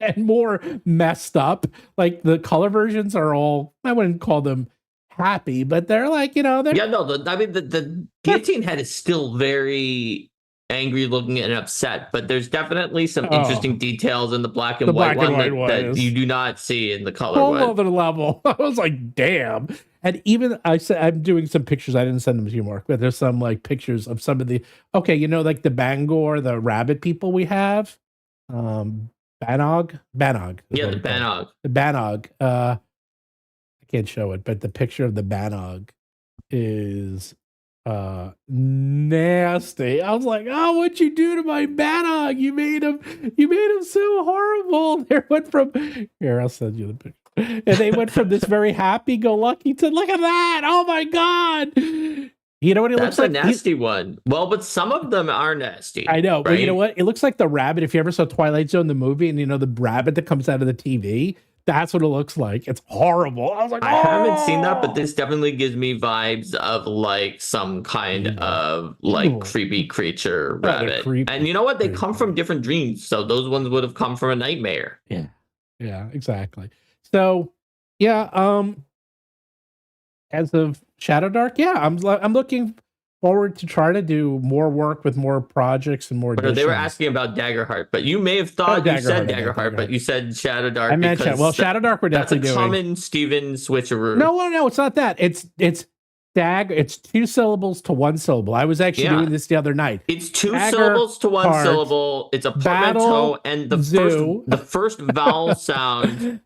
and more messed up. Like, the color versions are all, I wouldn't call them happy, but they're like, they're... Yeah, no, the guillotine head is still very angry looking and upset, but there's definitely some interesting details in the black and white one that you do not see in the color one. Whole other level. I was like, damn. And even I said, I'm doing some pictures. I didn't send them to you, Mark, but there's some like pictures of some of the, like the Bangor, the rabbit people we have. Banog. Yeah, the Banog. The Banog. I can't show it, but the picture of the Banog is nasty. I was like, oh, what'd you do to my Banog? You made him so horrible. They went from here, I'll send you the picture. And they went from this very happy-go-lucky to, look at that! Oh my god! You know what it looks like? That's a nasty one. Well, but some of them are nasty. I know, right? But you know what? It looks like the rabbit. If you ever saw Twilight Zone, the movie, and the rabbit that comes out of the TV, that's what it looks like. It's horrible. I was like, I haven't seen that, but this definitely gives me vibes of like some kind of like creepy creature rabbit. And you know what? They come from different dreams, so those ones would have come from a nightmare. Yeah, exactly. So, yeah, as of Shadowdark, I'm looking forward to try to do more work with more projects and more editions. They were asking about Daggerheart, but you may have thought you said Daggerheart, but you said Shadowdark. I meant Shadowdark we're definitely doing. That's a common Steven switcheroo. No, it's not that. It's It's 2 syllables to 1 syllable. I was actually doing this the other night. It's 2 syllables to 1 syllable. It's a portmanteau, and the first vowel sound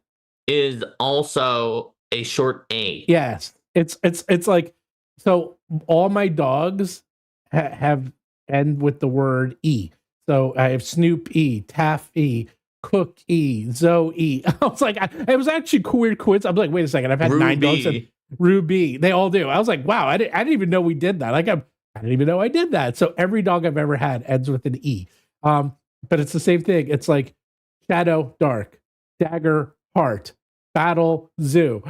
is also a short A. Yes. It's like, so all my dogs have end with the word E. So I have Snoop E, Taff E, Cook E, Zoe E. I was like, it was actually weird coincidence. I'm like, wait a second, I've had 9 dogs and Ruby. They all do. I was like, wow, I didn't even know we did that. Like I didn't even know I did that. So every dog I've ever had ends with an E. But it's the same thing. It's like Shadowdark, Dagger Heart, Battlezoo.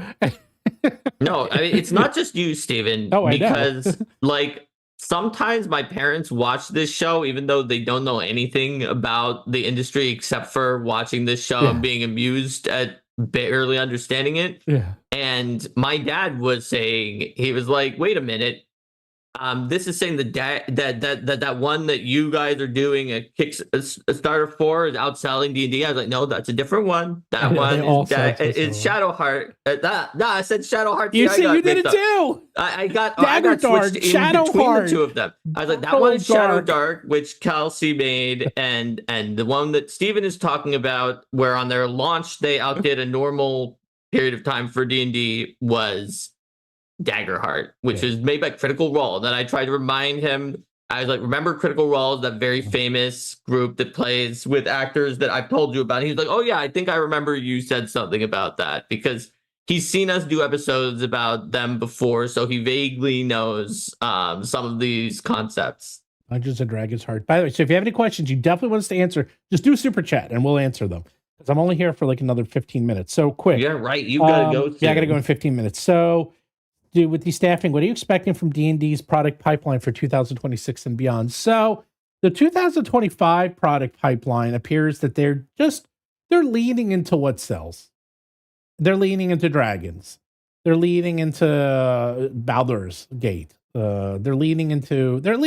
No, I mean, it's not just you, Steven, because like sometimes my parents watch this show, even though they don't know anything about the industry except for watching this show and being amused at barely understanding it. Yeah. And my dad was saying, he was like, wait a minute. This is saying that one that you guys are doing a starter for is outselling D&D. I was like, no, that's a different one. That one is Shadowheart. I said Shadowheart. You see, you did it too. I got switched in between the two of them. I was like, that one is Shadowdark, which Kelsey made, and the one that Steven is talking about, where on their launch they outdid a normal period of time for D&D, was Daggerheart, which is made by Critical Role. Then I tried to remind him. I was like, remember Critical Role, that very famous group that plays with actors that I've told you about. He was like, oh yeah, I think I remember you said something about that, because he's seen us do episodes about them before, so he vaguely knows some of these concepts. Dungeons and Dragons Heart. By the way, so if you have any questions you definitely want us to answer, just do a super chat and we'll answer them, because I'm only here for like another 15 minutes. So quick. Yeah, right. You gotta go. Yeah, I gotta go in 15 minutes. So with the staffing, what are you expecting from D&D's product pipeline for 2026 and beyond? So the 2025 product pipeline appears that they're leaning into what sells. They're leaning into dragons. They're leaning into Baldur's Gate. They're leaning into their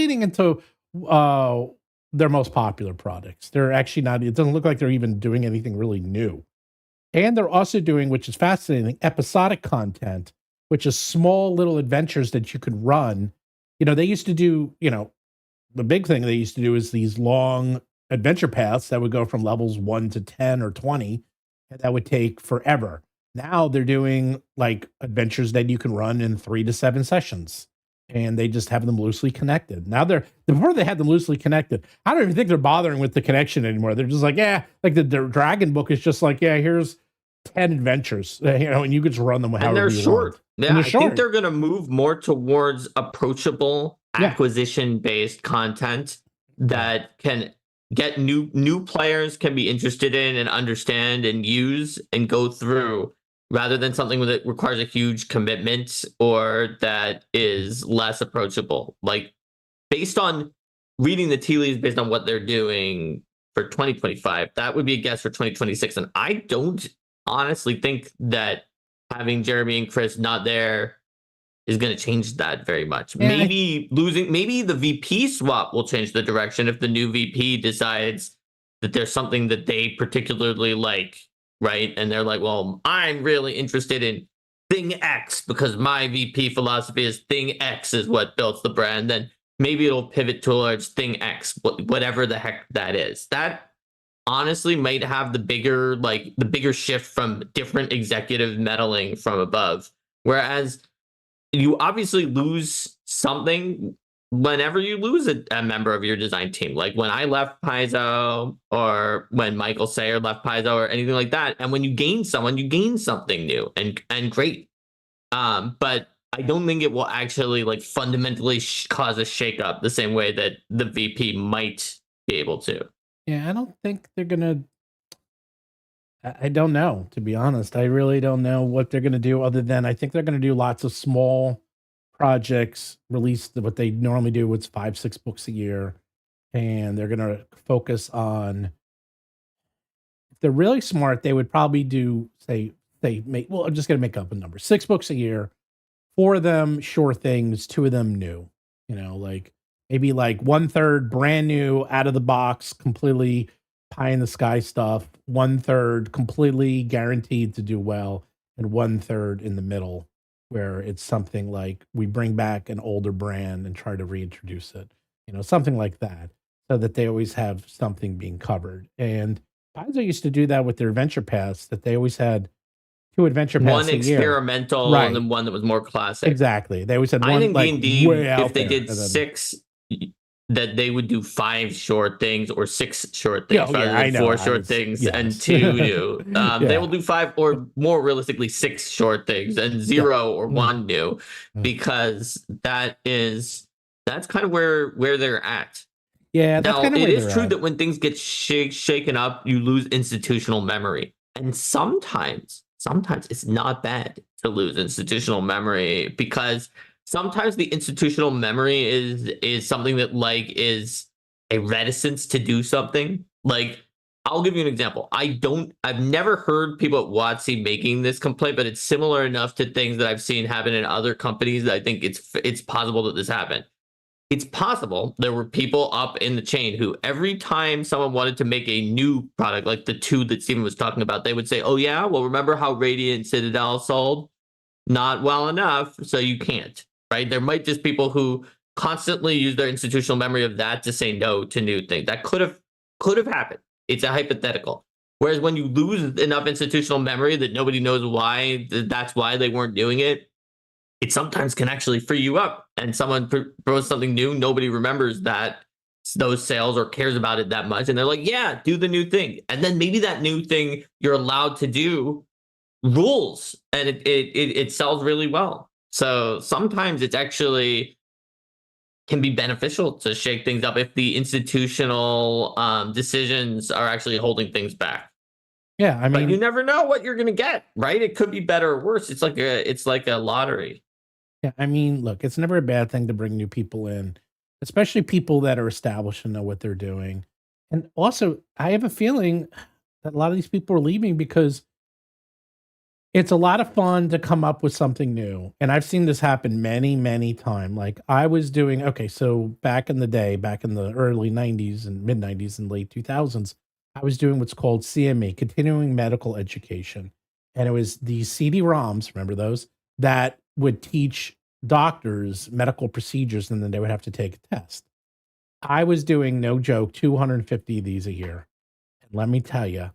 most popular products. They're actually not, it doesn't look like they're even doing anything really new. And they're also doing, which is fascinating, episodic content, which is small little adventures that you could run. You know, they used to do, the big thing they used to do is these long adventure paths that would go from levels 1 to 10 or 20, and that would take forever. Now they're doing like adventures that you can run in 3 to 7 sessions, and they just have them loosely connected. Now before they had them loosely connected, I don't even think they're bothering with the connection anymore. They're just like, like the dragon book is just like, here's 10 adventures, and you could just run them however and they're you short. want. Yeah, I think they're going to move more towards approachable acquisition-based content that can get new players can be interested in and understand and use and go through, rather than something that requires a huge commitment or that is less approachable. Like, based on reading the tea leaves, based on what they're doing for 2025, that would be a guess for 2026. And I don't honestly think that having Jeremy and Chris not there is going to change that very much. Yeah, maybe the VP swap will change the direction if the new VP decides that there's something that they particularly like, right? And they're like, well, I'm really interested in thing X because my VP philosophy is thing X is what builds the brand. Then maybe it'll pivot towards thing X, whatever the heck that is. That honestly might have the bigger shift from different executive meddling from above. Whereas you obviously lose something whenever you lose a member of your design team. Like when I left Paizo, or when Michael Sayer left Paizo, or anything like that. And when you gain someone, you gain something new and great. But I don't think it will actually fundamentally cause a shakeup the same way that the VP might be able to. Yeah, I don't think they're going to. I don't know, to be honest. I really don't know what they're going to do, other than I think they're going to do lots of small projects, release what they normally do, which is 5-6 books a year. And they're going to focus on, if they're really smart, they would probably do, I'm just going to make up a number, 6 books a year, 4 of them sure things, 2 of them new, maybe 1/3 brand new, out of the box, completely pie in the sky stuff, 1/3 completely guaranteed to do well, and 1/3 in the middle, where it's something like we bring back an older brand and try to reintroduce it, something like that, so that they always have something being covered. And Paizo used to do that with their venture paths, that they always had 2 adventure paths one a year. experimental Right. and then one that was more classic. Exactly. They always said I one think like D&D, way out if they there, did and then- 6, that they would do 5 short things or 6 short things rather I than know. 4 short things Yes. and 2 new. Yeah. They will do 5 or more realistically 6 short things and 0 or 1 new, because that's kind of where they're at. Yeah, that's Now, kind of it where is they're true at. that when things get shaken up, you lose institutional memory. And sometimes it's not bad to lose institutional memory, because sometimes the institutional memory is something that like is a reticence to do something. Like, I'll give you an example. I've never heard people at WoTC making this complaint, but it's similar enough to things that I've seen happen in other companies that I think it's possible that this happened. It's possible there were people up in the chain who every time someone wanted to make a new product, like the 2 that Steven was talking about, they would say, oh yeah, well, remember how Radiant Citadel sold? Not well enough, so you can't, right? There might just people who constantly use their institutional memory of that to say no to new things. That could have happened. It's a hypothetical. Whereas when you lose enough institutional memory that nobody knows why, that's why they weren't doing it, it sometimes can actually free you up, and someone throws something new. Nobody remembers those sales or cares about it that much. And they're like, yeah, do the new thing. And then maybe that new thing you're allowed to do rules, and it sells really well. So sometimes it's actually can be beneficial to shake things up if the institutional decisions are actually holding things back. Yeah, I mean, but you never know what you're going to get, right? It could be better or worse. It's like a lottery. Yeah, I mean, look, it's never a bad thing to bring new people in, especially people that are established and know what they're doing. And also, I have a feeling that a lot of these people are leaving because it's a lot of fun to come up with something new. And I've seen this happen many, many times. Like I was doing, so back in the day, back in the early 90s and mid 90s and late 2000s, I was doing what's called CME, Continuing Medical Education. And it was these CD-ROMs, remember those, that would teach doctors medical procedures, and then they would have to take a test. I was doing, no joke, 250 of these a year. And let me tell you,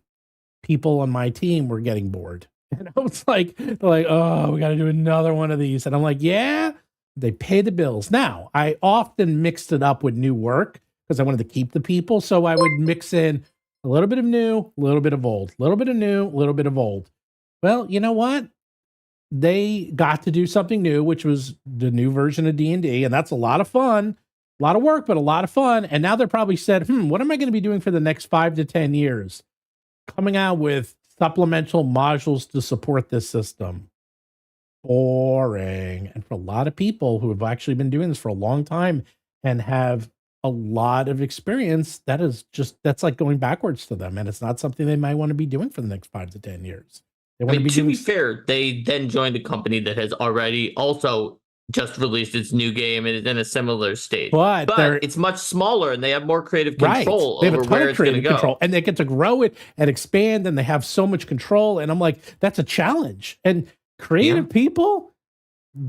people on my team were getting bored. And I was like, they're like, oh, we got to do another one of these. And I'm like, yeah, they pay the bills. Now, I often mixed it up with new work because I wanted to keep the people. So I would mix in a little bit of new, a little bit of old, a little bit of new, a little bit of old. Well, you know what? They got to do something new, which was the new version of D&D. And that's a lot of fun, a lot of work, but a lot of fun. And now they're probably said, what am I going to be doing for the next 5 to 10 years? Coming out with supplemental modules to support this system. Boring. And for a lot of people who have actually been doing this for a long time and have a lot of experience, that's like going backwards to them. And it's not something they might want to be doing for the next 5 to 10 years. To be fair, they then joined a company that has already also just released its new game and is in a similar state. But it's much smaller and they have more creative control over where it's going to go. And they get to grow it and expand, and they have so much control. And I'm like, that's a challenge. And creative people,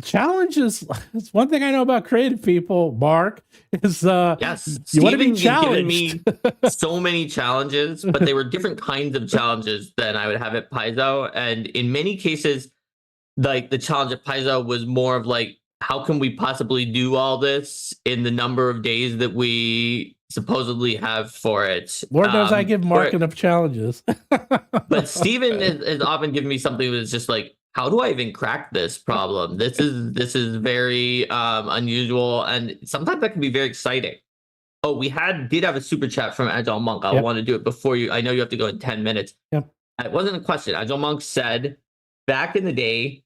challenges. It's one thing I know about creative people, Mark, is yes, you want to be challenged. Given me so many challenges, but they were different kinds of challenges than I would have at Paizo. And in many cases, like the challenge at Paizo was more of like, how can we possibly do all this in the number of days that we supposedly have for it? Lord knows I give Mark enough challenges. But Steven has often given me something that's just like, how do I even crack this problem? This is very unusual, and sometimes that can be very exciting. Oh, we did have a super chat from Agile Monk. I want to do it before you. I know you have to go in 10 minutes. Yep. It wasn't a question. Agile Monk said, back in the day,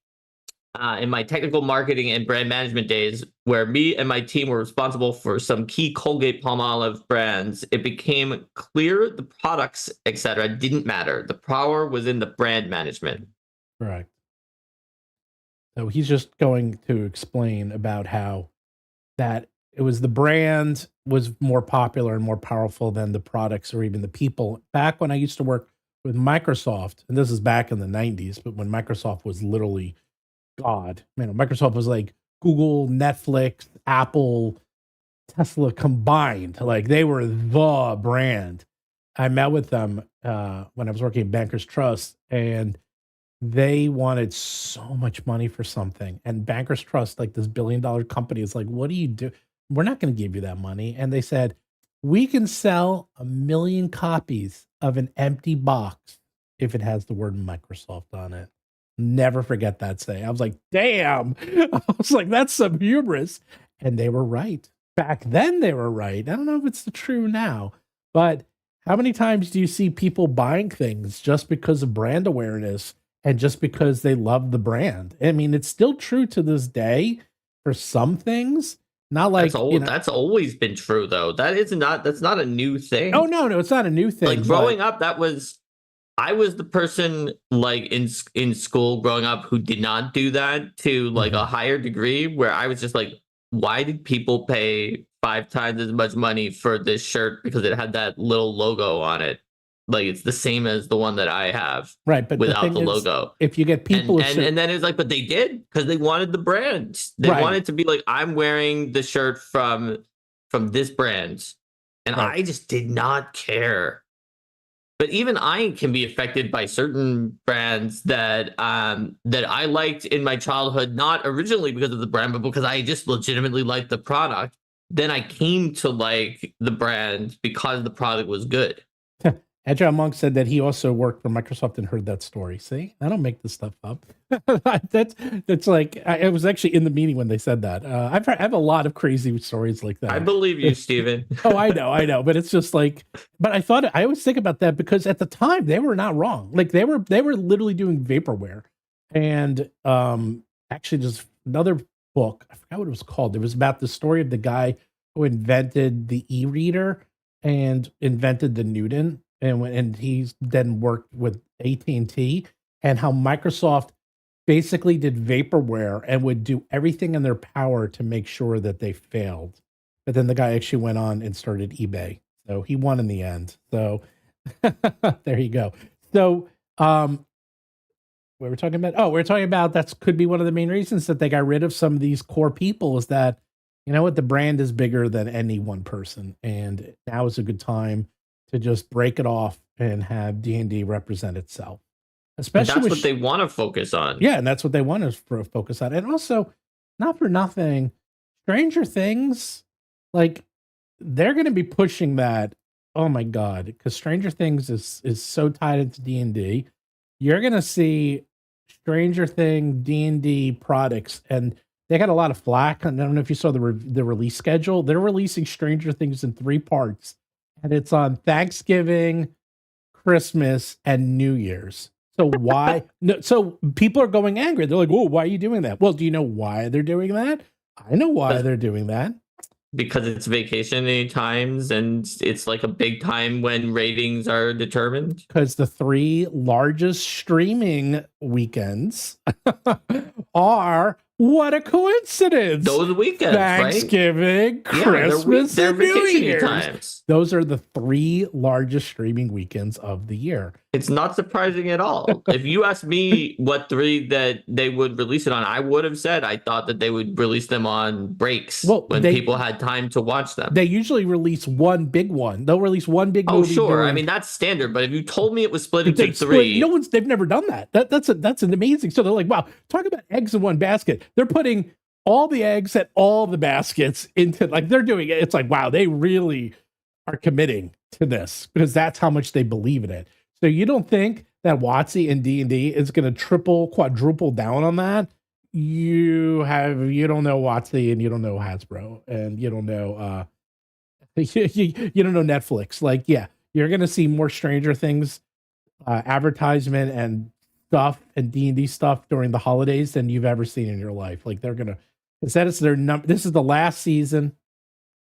in my technical marketing and brand management days, where me and my team were responsible for some key Colgate-Palmolive brands, it became clear the products, etc., didn't matter. The power was in the brand management. Correct. So he's just going to explain about how that it was the brand was more popular and more powerful than the products or even the people. Back when I used to work with Microsoft, and this is back in the 90s, but when Microsoft was literally God, Microsoft was like Google, Netflix, Apple, Tesla combined. Like they were the brand. I met with them when I was working at Bankers Trust, and they wanted so much money for something. And Bankers Trust, like this $1 billion company, is like, what do you do? We're not going to give you that money. And they said, we can sell 1 million copies of an empty box if it has the word Microsoft on it. Never forget that say. I was like, damn. I was like, that's some hubris. And they were right. Back then they were right. I don't know if it's true now, but how many times do you see people buying things just because of brand awareness and just because they love the brand? I mean, it's still true to this day for some things. Not like that's always been true though. That's not a new thing. Oh no, it's not a new thing. Like growing up, I was the person like in school growing up who did not do that to like a higher degree, where I was just like, why did people pay 5 times as much money for this shirt because it had that little logo on it? Like it's the same as the one that I have, right? But without the logo. If you get people, and then it's like, but they did because they wanted the brand. They wanted to be like, I'm wearing the shirt from this brand, and I just did not care. But even I can be affected by certain brands that I liked in my childhood, not originally because of the brand, but because I just legitimately liked the product. Then I came to like the brand because the product was good. Agile Monk said that he also worked for Microsoft and heard that story. See, I don't make this stuff up. that's like, I was actually in the meeting when they said that. I have a lot of crazy stories like that. I believe you, Steven. Oh, I know. But it's just like, but I always think about that because at the time they were not wrong. Like they were literally doing vaporware. And actually just another book, I forgot what it was called. It was about the story of the guy who invented the e-reader and invented the Newton. And he's then worked with AT&T, and how Microsoft basically did vaporware and would do everything in their power to make sure that they failed. But then the guy actually went on and started eBay. So he won in the end. So there you go. So what we're talking about? Oh, we're talking about that could be one of the main reasons that they got rid of some of these core people is that, you know what, the brand is bigger than any one person. And now is a good time to just break it off and have D&D represent itself. Especially that's what they want to focus on. Yeah, and that's what they want to focus on. And also, not for nothing, Stranger Things, like, they're going to be pushing that. Oh my God, because Stranger Things is so tied into D&D. You're going to see Stranger Thing D&D products, and they got a lot of flack. I don't know if you saw the release schedule. They're releasing Stranger Things in 3 parts. And it's on Thanksgiving, Christmas, and New Year's. So why? No, so people are going angry. They're like, "Whoa, why are you doing that?" Well, do you know why they're doing that? I know why they're doing that. Because it's vacation times, and it's like a big time when ratings are determined. Because the 3 largest streaming weekends are. What a coincidence! Those weekends, Thanksgiving, right? Christmas, they're and New Year's. Times. Those are the 3 largest streaming weekends of the year. It's not surprising at all. If you asked me what 3 that they would release it on, I would have said I thought that they would release them on breaks when people had time to watch them. They usually release one big one. They'll release one big movie. Oh, sure. I mean, that's standard. But if you told me it was split into 3... they've never done that. That's an amazing. So they're like, wow, talk about eggs in one basket. They're putting all the eggs at all the baskets into, like, they're doing it. It's like, wow, they really are committing to this because that's how much they believe in it. So you don't think that WoTC and D&D is going to triple, quadruple down on that? You don't know WoTC and you don't know Hasbro and you don't know you don't know Netflix. Like, yeah, you're going to see more Stranger Things advertisement and stuff and D&D stuff during the holidays than you've ever seen in your life. Like, they're going to, instead it's their this is the last season.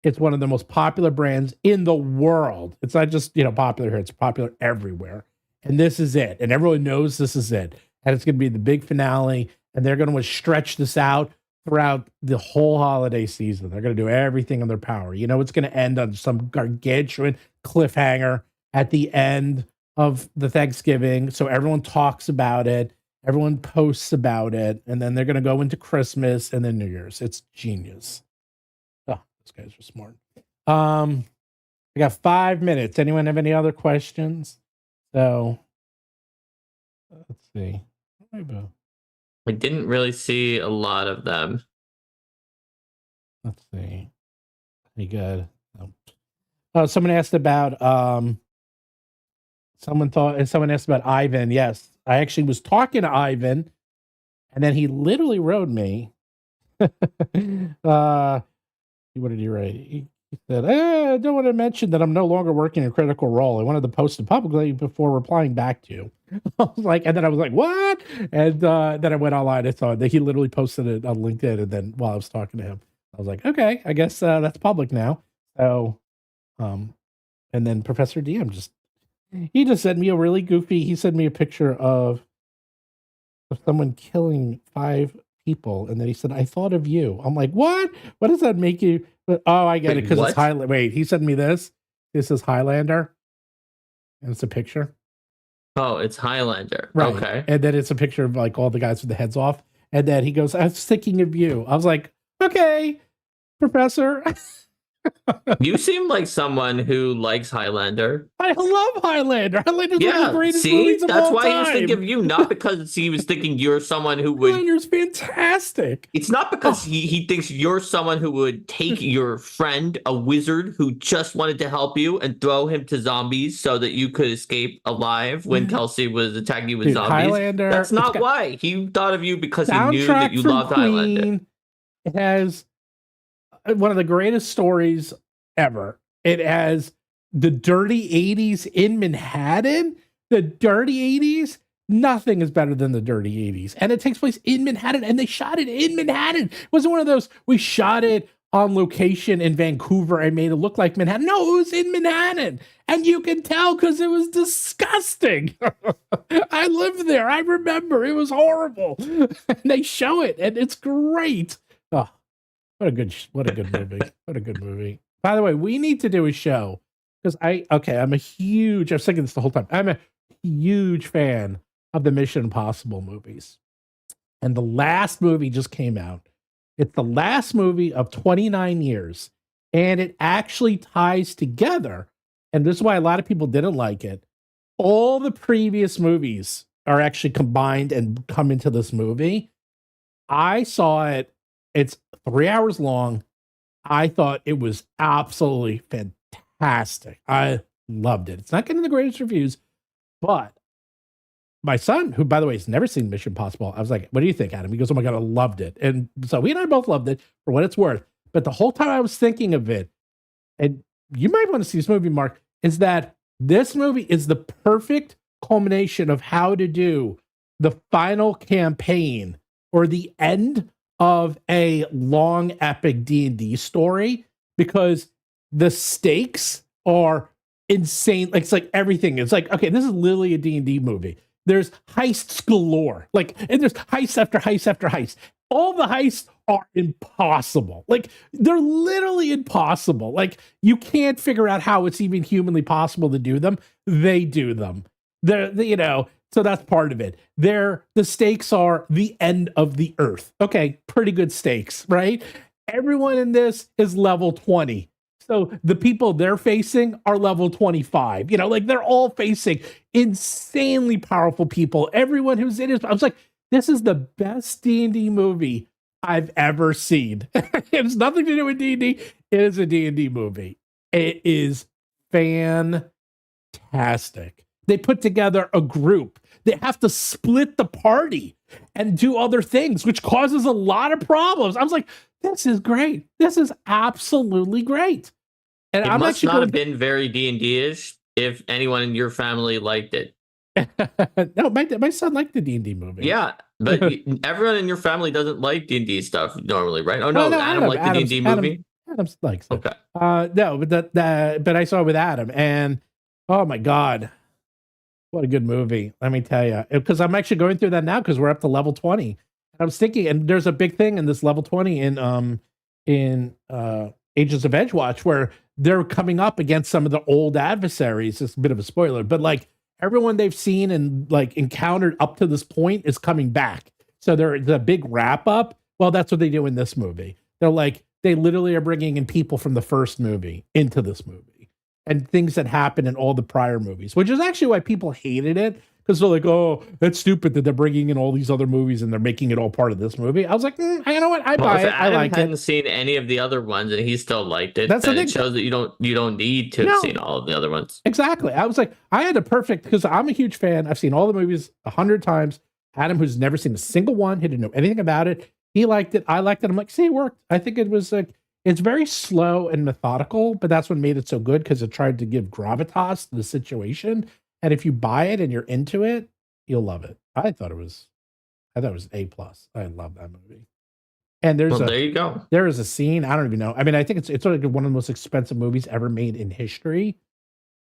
It's one of the most popular brands in the world. It's not just, popular here. It's popular everywhere. And this is it. And everyone knows this is it. And it's going to be the big finale. And they're going to stretch this out throughout the whole holiday season. They're going to do everything in their power. It's going to end on some gargantuan cliffhanger at the end of the Thanksgiving. So everyone talks about it. Everyone posts about it. And then they're going to go into Christmas and then New Year's. It's genius. Those guys are smart. I got 5 minutes. Anyone have any other questions? So let's see. Hi, Boo. I didn't really see a lot of them. Let's see. Pretty good. Oh, someone asked about someone asked about Ivan. Yes, I actually was talking to Ivan, and then he literally wrote me. What did he write? He said, I don't want to mention that I'm no longer working a critical role. I wanted to post it publicly before replying back to you. I was like, and then I was like, what? And then I went online and saw that he literally posted it on LinkedIn. And then while I was talking to him, I was like, okay, I guess that's public now. So, and then Professor DM he just sent me he sent me a picture of someone killing 5 people. And then he said, I thought of you. I'm like, what? What does that make you? Oh, I get it. Because it's Highlander. Wait, he sent me this. This is Highlander. And it's a picture. Oh, it's Highlander. Right. Okay. And then it's a picture of like all the guys with the heads off. And then he goes, I was thinking of you. I was like, okay, Professor. You seem like someone who likes Highlander. I love Highlander. Highlander's one of the greatest movies of all time. That's why he was thinking of you, not because he was thinking you're someone who would. Highlander's fantastic. It's not because he thinks you're someone who would take your friend, a wizard who just wanted to help you, and throw him to zombies so that you could escape alive when Kelsey was attacking you with zombies. Highlander. That's not why. He thought of you because he knew that you loved Highlander. It has one of the greatest stories ever. It has the dirty 80s in Manhattan. The dirty 80s, nothing is better than the dirty 80s. And it takes place in Manhattan, and they shot it in Manhattan. It wasn't one of those, we shot it on location in Vancouver and made it look like Manhattan. No, it was in Manhattan. And you can tell because it was disgusting. I lived there. I remember. It was horrible. And they show it, and it's great. Oh, what a good movie. What a good movie. By the way, we need to do a show because I was thinking this the whole time. I'm a huge fan of the Mission Impossible movies. And the last movie just came out. It's the last movie of 29 years. And it actually ties together. And this is why a lot of people didn't like it. All the previous movies are actually combined and come into this movie. I saw it. It's 3 hours long. I thought it was absolutely fantastic. I loved it. It's not getting the greatest reviews, but my son, who, by the way, has never seen Mission Impossible, I was like, what do you think, Adam? He goes, oh my God, I loved it. And so he and I both loved it for what it's worth. But the whole time I was thinking of it, and you might want to see this movie, Mark, is that this movie is the perfect culmination of how to do the final campaign or the end of a long epic D&D story, because the stakes are insane. Like, it's like everything. It's like, okay, this is literally a D&D movie. There's heists galore. And there's heist after heist after heist. All the heists are impossible. Like, they're literally impossible. Like, you can't figure out how it's even humanly possible to do them. They do them. So that's part of it. The stakes are the end of the earth. Okay, pretty good stakes, right? Everyone in this is level 20. So the people they're facing are level 25. They're all facing insanely powerful people. Everyone who's in it, I was like, this is the best D&D movie I've ever seen. It has nothing to do with D&D. It is a D&D movie. It is fantastic. They put together a group. They have to split the party and do other things, which causes a lot of problems. I was like, this is great. This is absolutely great. And it must not have been very D&D-ish if anyone in your family liked it. No, my son liked the D&D movie. Yeah, but everyone in your family doesn't like D&D stuff normally, right? Oh, no, Adam liked the D&D movie? Adam likes it. Okay. No, but I saw it with Adam, and oh my God. What a good movie, let me tell you. Because I'm actually going through that now because we're up to level 20. And I was thinking, and there's a big thing in this level 20 in Agents of Edgewatch where they're coming up against some of the old adversaries. It's a bit of a spoiler, but like everyone they've seen and like encountered up to this point is coming back. So there's a big wrap up. Well, that's what they do in this movie. They literally are bringing in people from the first movie into this movie. and things that happen in all the prior movies, which is actually why people hated it. Because they're like, oh, that's stupid that they're bringing in all these other movies and they're making it all part of this movie. I was like, you know what? I buy it. I like it. I hadn't seen any of the other ones and he still liked it. That's the thing. It shows that you don't need to have seen all of the other ones. Exactly. I was like, I had a perfect, because I'm a huge fan. I've seen all the movies 100 times. Adam, who's never seen a single one, he didn't know anything about it. He liked it. I liked it. I'm like, see, it worked. I think it was like, it's very slow and methodical, but that's what made it so good, because it tried to give gravitas to the situation. And if you buy it and you're into it, you'll love it. I thought it was A+. I love that movie. And there you go. There is a scene, I don't even know. I mean, I think it's like one of the most expensive movies ever made in history.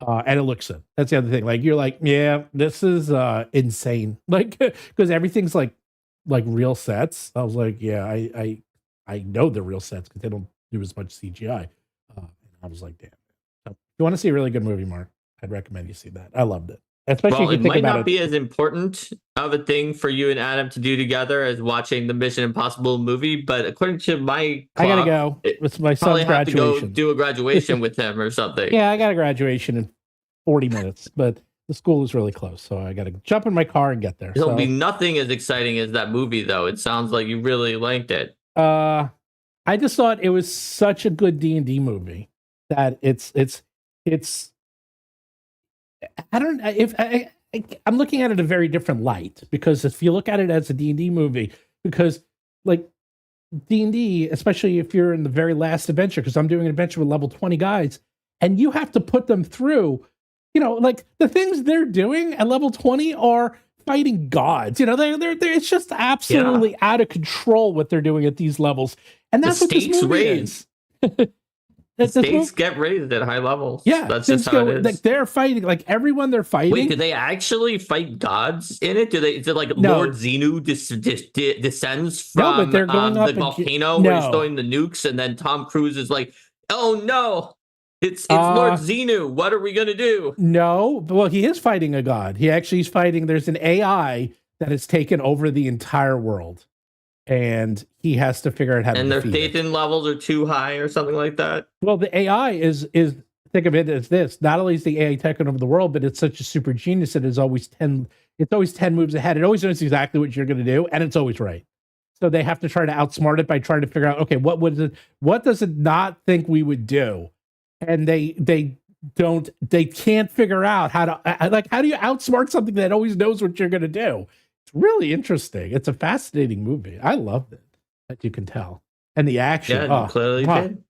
And it looks it. That's the other thing. Like, you're like, yeah, this is insane. Like, because everything's like real sets. I was like, yeah, I know they're real sets because they don't do as much CGI. I was like, damn. So if you want to see a really good movie, Mark, I'd recommend you see that. I loved it. Especially if you think about it. It might not be as important of a thing for you and Adam to do together as watching the Mission Impossible movie, but according to my clock, I gotta go. It's my son's graduation. Have to go do a graduation with him or something. Yeah, I got a graduation in 40 minutes, but the school is really close, so I gotta jump in my car and get there. It'll be nothing as exciting as that movie, though. It sounds like you really liked it. I just thought it was such a good D&D movie that it's I don't if I'm looking at it a very different light, because if you look at it as a D&D movie, because like D&D, especially if you're in the very last adventure, because I'm doing an adventure with level 20 guys, and you have to put them through, like the things they're doing at level 20 are fighting gods. They're it's just absolutely out of control what they're doing at these levels, and that's what this movie is. The stakes get raised at high levels. Yeah, that's just how it is. Like, they're fighting, like everyone they're fighting. Wait, do they actually fight gods in it? Is it like Lord Xenu descends from but they're going up the volcano where he's throwing the nukes, and then Tom Cruise is like, "Oh no, it's Lord Xenu. What are we gonna do?" No, well, he is fighting a god. He's fighting. There's an AI that has taken over the entire world, and he has to figure out how to defeat it. And their Thetan levels are too high or something like that. Well, the AI is think of it as this. Not only is the AI taking over the world, but it's such a super genius that it's always 10 moves ahead. It always knows exactly what you're going to do, and it's always right. So they have to try to outsmart it by trying to figure out, okay, what does it not think we would do? And they can't figure out how to, how do you outsmart something that always knows what you're going to do? It's really interesting. It's a fascinating movie. I loved it. That you can tell. And the action. Yeah, clearly did.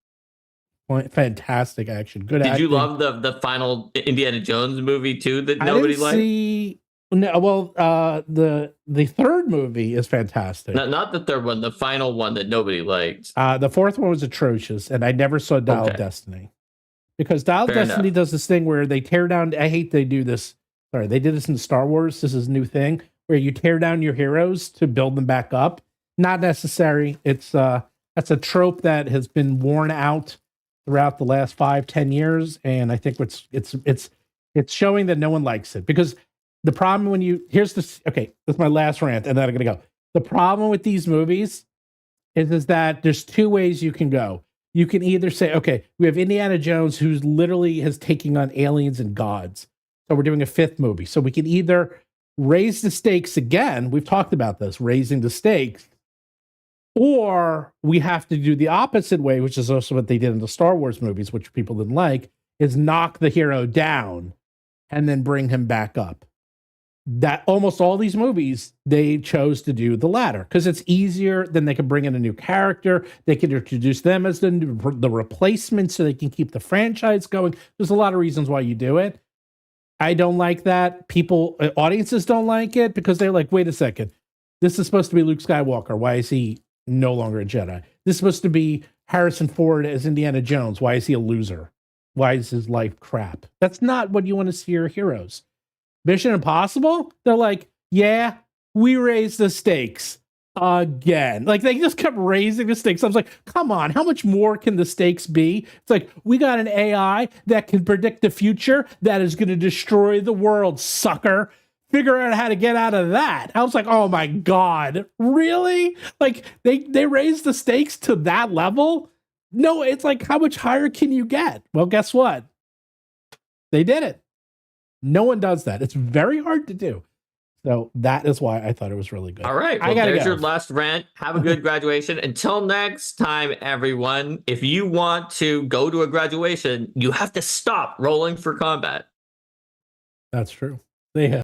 Fantastic action. Good acting. Did you love the final Indiana Jones movie too that nobody liked? No, well, the third movie is fantastic. Not the third one, the final one that nobody liked. The fourth one was atrocious, and I never saw Dial of Destiny. Because Dial of Destiny does this thing where they tear down, I hate they do this. Sorry, they did this in Star Wars. This is a new thing where you tear down your heroes to build them back up. Not necessary. That's a trope that has been worn out throughout the last 5-10 years, and I think it's showing that no one likes it. Because the problem this is my last rant, and then I'm gonna go. The problem with these movies is that there's two ways you can go. You can either say, okay, we have Indiana Jones who's literally has taking on aliens and gods, so we're doing a fifth movie. So we can either raise the stakes again. We've talked about this, raising the stakes. Or we have to do the opposite way, which is also what they did in the Star Wars movies, which people didn't like, is knock the hero down and then bring him back up. That almost all these movies, they chose to do the latter because it's easier. Then they can bring in a new character. They can introduce them as the replacement so they can keep the franchise going. There's a lot of reasons why you do it. I don't like that. Audiences don't like it because they're like, wait a second. This is supposed to be Luke Skywalker. Why is he no longer a Jedi? This is supposed to be Harrison Ford as Indiana Jones. Why is he a loser? Why is his life crap? That's not what you want to see your heroes. Mission Impossible, they're like, yeah, we raised the stakes again. Like, they just kept raising the stakes. I was like, come on, how much more can the stakes be? It's like, we got an AI that can predict the future that is going to destroy the world, sucker. Figure out how to get out of that. I was like, oh my God, really? Like, they raised the stakes to that level? No, it's like, how much higher can you get? Well, guess what? They did it. No one does that. It's very hard to do. So that is why I thought it was really good. All right. Well, there's your last rant. Have a good graduation. Until next time, everyone, if you want to go to a graduation, you have to stop rolling for combat. That's true. See ya.